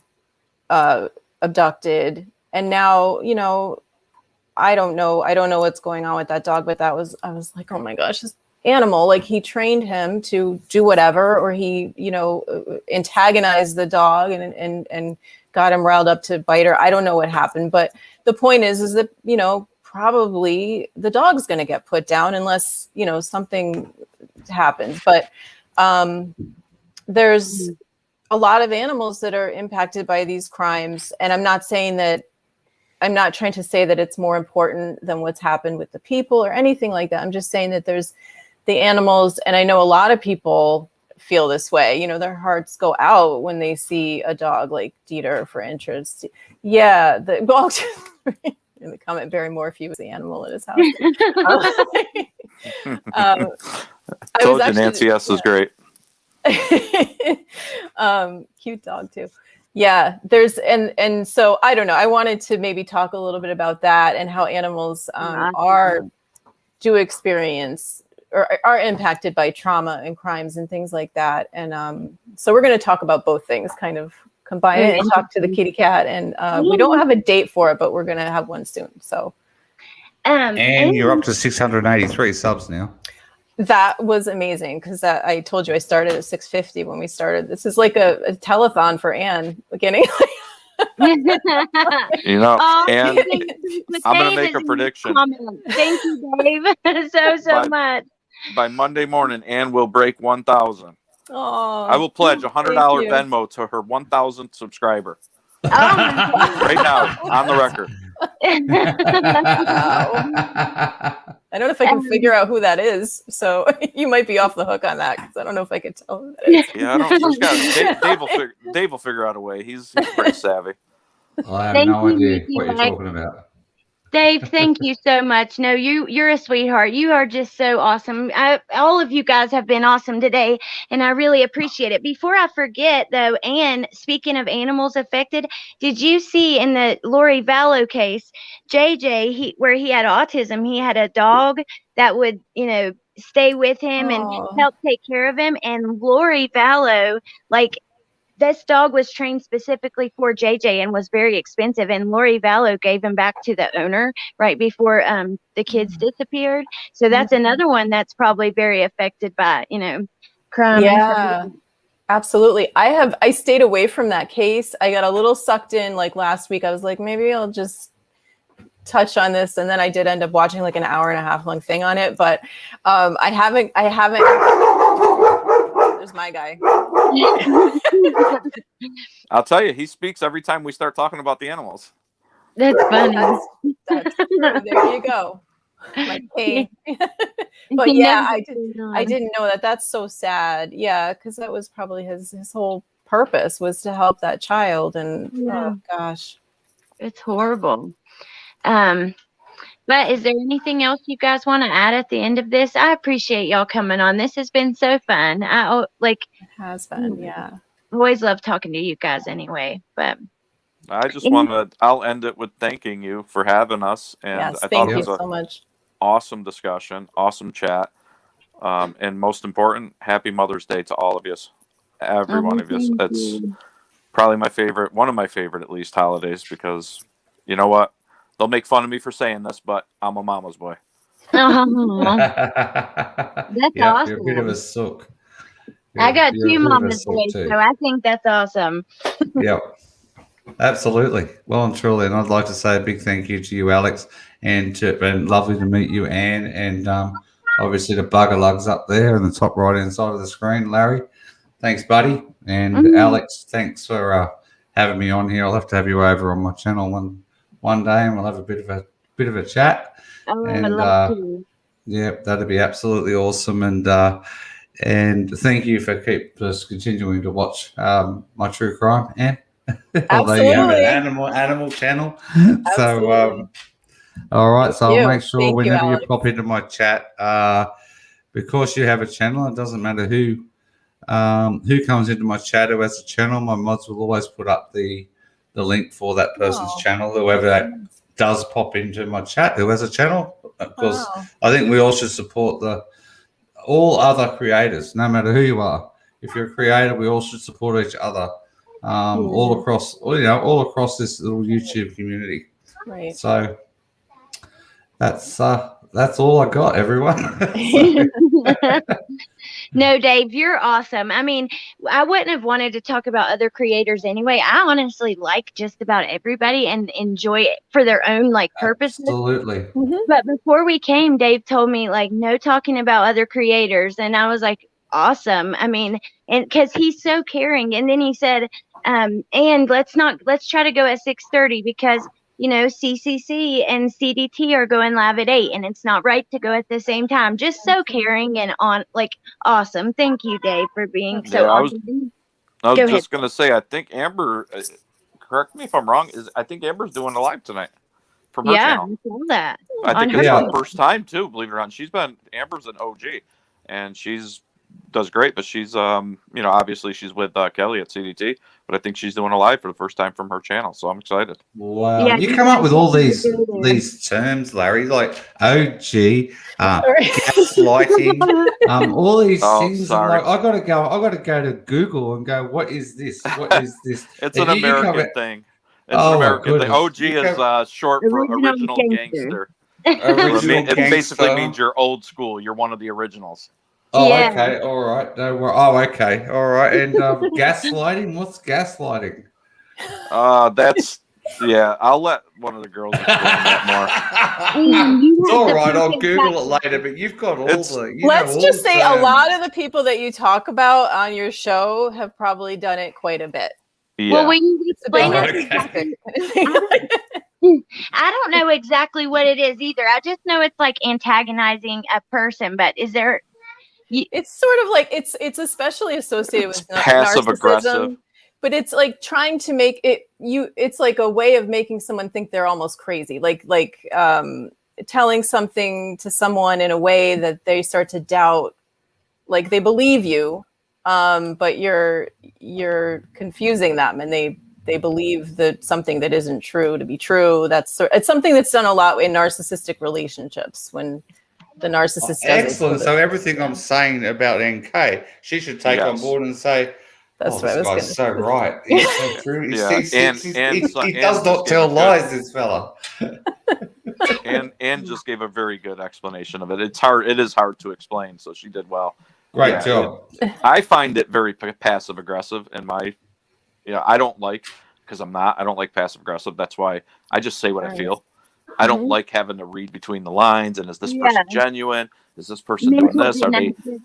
abducted, and now I don't know what's going on with that dog, but I was like, oh my gosh, this animal, like he trained him to do whatever, or he antagonized the dog and got him riled up to bite her. I don't know what happened, but the point is that probably the dog's going to get put down unless something happens. But there's a lot of animals that are impacted by these crimes, and I'm not trying to say that it's more important than what's happened with the people or anything like that. I'm just saying that there's the animals, and I know a lot of people feel this way. Their hearts go out when they see a dog like Dieter, for instance. Yeah, in the comment, Barrymore, if he was the animal in his house. I told you Nancy S is great. Cute dog too. Yeah, there's and so I don't know. I wanted to maybe talk a little bit about that and how animals do experience or are impacted by trauma and crimes and things like that. And so we're going to talk about both things, kind of combine it and talk to the kitty cat. And we don't have a date for it, but we're going to have one soon. So, and you're up to 683 subs now. That was amazing because I told you I started at 650 when we started. This is like a telethon for Ann beginning. And I'm going to make a prediction. Thank you, Dave, so much. By Monday morning, Ann will break 1,000. Oh, I will pledge $100 Venmo to her 1,000th subscriber. Oh my God. Right now, on the record. I don't know if I can figure out who that is, so you might be off the hook on that because I don't know if I can tell who that is. Yeah, I don't. Dave will figure out a way. He's pretty savvy. I have no idea what you're talking about. Dave, thank you so much. No, you're a sweetheart. You are just so awesome. All of you guys have been awesome today, and I really appreciate it. Before I forget, though, Ann, speaking of animals affected, did you see in the Lori Vallow case, JJ, where he had autism, he had a dog that would, stay with him and help take care of him, and Lori Vallow, this dog was trained specifically for JJ and was very expensive. And Lori Vallow gave him back to the owner right before the kids disappeared. So that's another one that's probably very affected by, crime. Yeah, absolutely. I stayed away from that case. I got a little sucked in last week. I was like, maybe I'll just touch on this, and then I did end up watching like an hour and a half long thing on it, but I haven't. There's my guy. I'll tell you, he speaks every time we start talking about the animals. That's funny. That's true. There you go. Like, hey. But He yeah, knows I didn't know that. That's so sad. Yeah, because that was probably his whole purpose, was to help that child. And oh gosh, it's horrible. But is there anything else you guys want to add at the end of this? I appreciate y'all coming on. This has been so fun. it has been. Yeah. Always love talking to you guys anyway. But I just I'll end it with thanking you for having us. And Yes, I thank thought it you was so much. awesome discussion, awesome chat. And most important, happy Mother's Day to all of you. Every one of you. It's probably one of my favorite at least holidays, because you know what? They'll make fun of me for saying this, but I'm a mama's boy. That's Yeah, awesome. you're a bit of a sook. I got You're two a bit of a mama's sook boys, too. so I think that's awesome. Yeah, absolutely. Well and truly, and I'd like to say a big thank you to you, Alex, and lovely to meet you, Anne, and obviously the bugger lugs up there in the top right hand side of the screen, Larry. Thanks, buddy, and Alex, thanks for having me on here. I'll have to have you over on my channel one day, and we'll have a bit of a chat. Oh, And I'd love to. yeah, that'd be absolutely awesome. And thank you for just continuing to watch my true crime, Anne. Although you have an animal channel. So all right, so I'll make sure whenever you pop into my chat, because you have a channel, it doesn't matter who comes into my chat who has a channel, my mods will always put up the link for that person's channel, whoever that does pop into my chat who has a channel, because I think we all should support all other creators, no matter who you are. If you're a creator, we all should support each other, all across this little YouTube community. Right. So that's all I got, everyone. No, Dave, you're awesome. I mean, I wouldn't have wanted to talk about other creators anyway. I honestly like just about everybody and enjoy it for their own purposes. Absolutely. But before we came, Dave told me no talking about other creators, and I was like, awesome. I mean, and because he's so caring. And then he said, and let's try to go at 6:30 because CCC and CDT are going live at 8, and it's not right to go at the same time. Just so caring and awesome. Thank you, Dave, for being so awesome. I was just going to say, I think Amber, correct me if I'm wrong, I think Amber's doing a live tonight from her channel. I saw that. I think it's her first time too, believe it or not. Amber's an OG, and does great, but she's obviously she's with Kelly at CDT, but I think she's doing a live for the first time from her channel, so I'm excited. Wow. Yeah, you come up with all these terms, Larry, like OG, gaslighting, all these things. Sorry. I gotta go to Google and go, what is this? What is this? It's an American thing. It's an American thing. OG is short for original gangster. It basically means you're old school. You're one of the originals. Oh, okay. All right. No, okay. All right. And gaslighting? What's gaslighting? That's I'll let one of the girls explain that more. It's all right. I'll Google it later. But you've got all the. Let's just say a lot of the people that you talk about on your show have probably done it quite a bit. Yeah. Well, when you explain it, I don't know exactly what it is either. I just know it's like antagonizing a person. But is there? It's sort of like it's especially associated with passive aggressive, but it's like trying to make it it's like a way of making someone think they're almost crazy, like telling something to someone in a way that they start to doubt, like they believe you, but you're confusing them, and they believe that something that isn't true to be true. It's something that's done a lot in narcissistic relationships when the narcissist does excellent. So everything I'm saying about NK, she should take on board and say, "That's what I was going to say." So right. He's so true. He does not tell lies, this fella. and just gave a very good explanation of it. It's hard. It is hard to explain. So she did well. Great job. I find it very passive aggressive, and I don't like, because I don't like passive aggressive. That's why I just say what I feel. I don't like having to read between the lines. And is this person genuine? Is this person doing Mental this?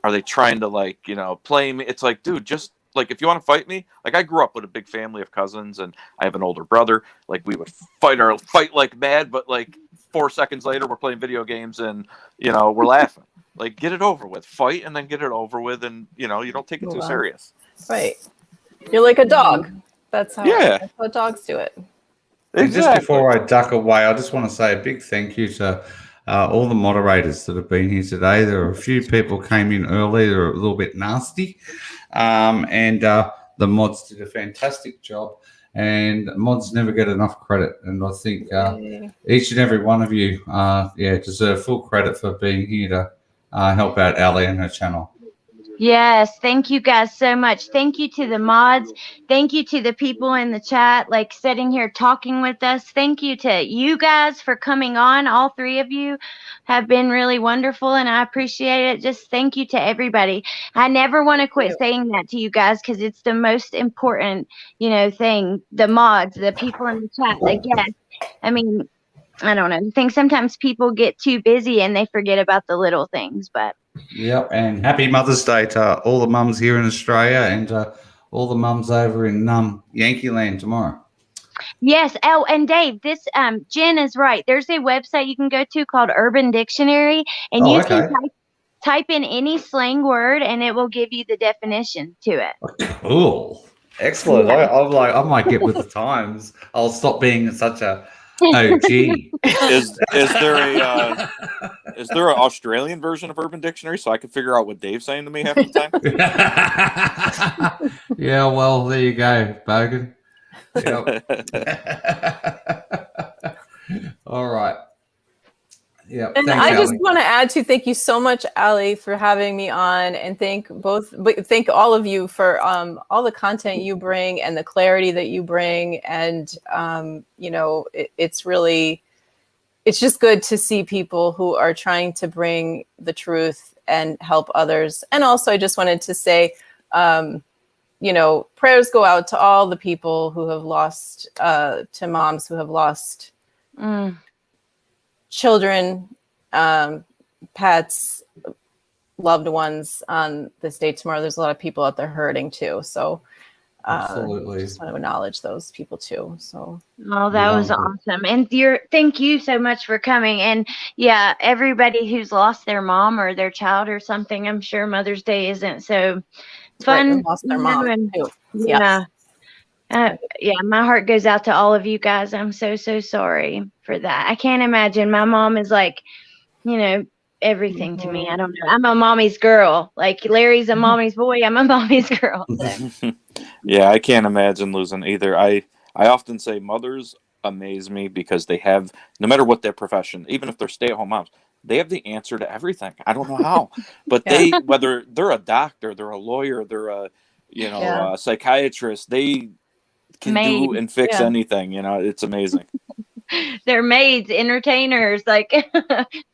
Are they trying to, like, you know, play me? It's like, dude, just like, if you want to fight me, like, I grew up with a big family of cousins, and I have an older brother. Like, we would fight like mad, but like 4 seconds later, we're playing video games, and you know, we're laughing. Like, get it over with, fight, and then get it over with, and you know, you don't take it too serious. Right. You're like a dog. That's how dogs do it. And just before I duck away, I just want to say a big thank you to all the moderators that have been here today. There are a few people came in early. They're a little bit nasty. And the mods did a fantastic job. And mods never get enough credit. And I think each and every one of you deserve full credit for being here to help out Ali and her channel. Yes, thank you guys so much. Thank you to the mods. Thank you to the people in the chat, like sitting here talking with us. Thank you to you guys for coming on. All three of you have been really wonderful, and I appreciate it. Just thank you to everybody. I never want to quit saying that to you guys, because it's the most important, you know, thing. The mods, the people in the chat, the guests. I mean, I don't know. I think sometimes people get too busy and they forget about the little things, but. Yep, and happy Mother's Day to all the mums here in Australia and all the mums over in Yankee Land tomorrow. Yes. Oh, and Dave, this Jen is right. There's a website you can go to called Urban Dictionary, and you can type in any slang word, and it will give you the definition to it. Cool. Excellent. Yeah. I might get with the times. I'll stop being such a OG. Is there an Australian version of Urban Dictionary so I can figure out what Dave's saying to me half the time? Yeah, well, there you go, Bogan. Yep. All right. Yeah. And thanks, I just Ali. want to add to thank you so much, Ali, for having me on, and thank all of you for all the content you bring and the clarity that you bring. And you know, it's just good to see people who are trying to bring the truth and help others. And also, I just wanted to say, you know, prayers go out to all the people who have lost, to moms who have lost children, pets, loved ones on this day tomorrow. There's a lot of people out there hurting too. So absolutely, just want to acknowledge those people too. So that was awesome. And thank you so much for coming. And yeah, everybody who's lost their mom or their child or something, I'm sure Mother's Day isn't so fun. Right, lost their mom too. Yeah. Yeah, my heart goes out to all of you guys. I'm so sorry for that. I can't imagine. My mom is like, you know, everything to me. I don't know. I'm a mommy's girl. Like Larry's a mommy's boy. I'm a mommy's girl. So. Yeah, I can't imagine losing either. I often say mothers amaze me because they have, no matter what their profession, even if they're stay-at-home moms, they have the answer to everything. I don't know how, but they, whether they're a doctor, they're a lawyer, they're a, you know, a psychiatrist, they can do and fix anything. You know, it's amazing. They're maids, entertainers, like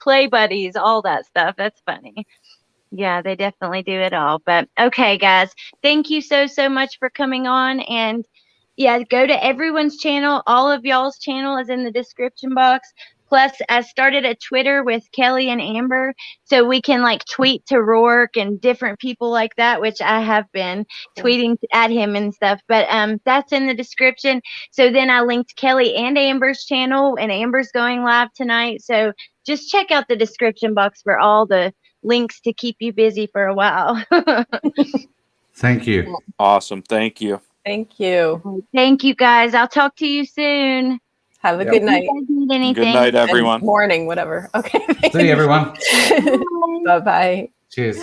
play buddies, all that stuff. That's funny. Yeah, they definitely do it all. But okay, guys, thank you so much for coming on. And yeah, go to everyone's channel. All of y'all's channel is in the description box. Plus, I started a Twitter with Kelly and Amber, so we can like tweet to Rourke and different people like that, which I have been tweeting at him and stuff. But that's in the description. So then I linked Kelly and Amber's channel, and Amber's going live tonight. So just check out the description box for all the links to keep you busy for a while. Thank you. Awesome. Thank you. Thank you. Thank you, guys. I'll talk to you soon. Have a good night. Good night, everyone. Morning, whatever. Okay. See you, everyone. Bye-bye. Cheers.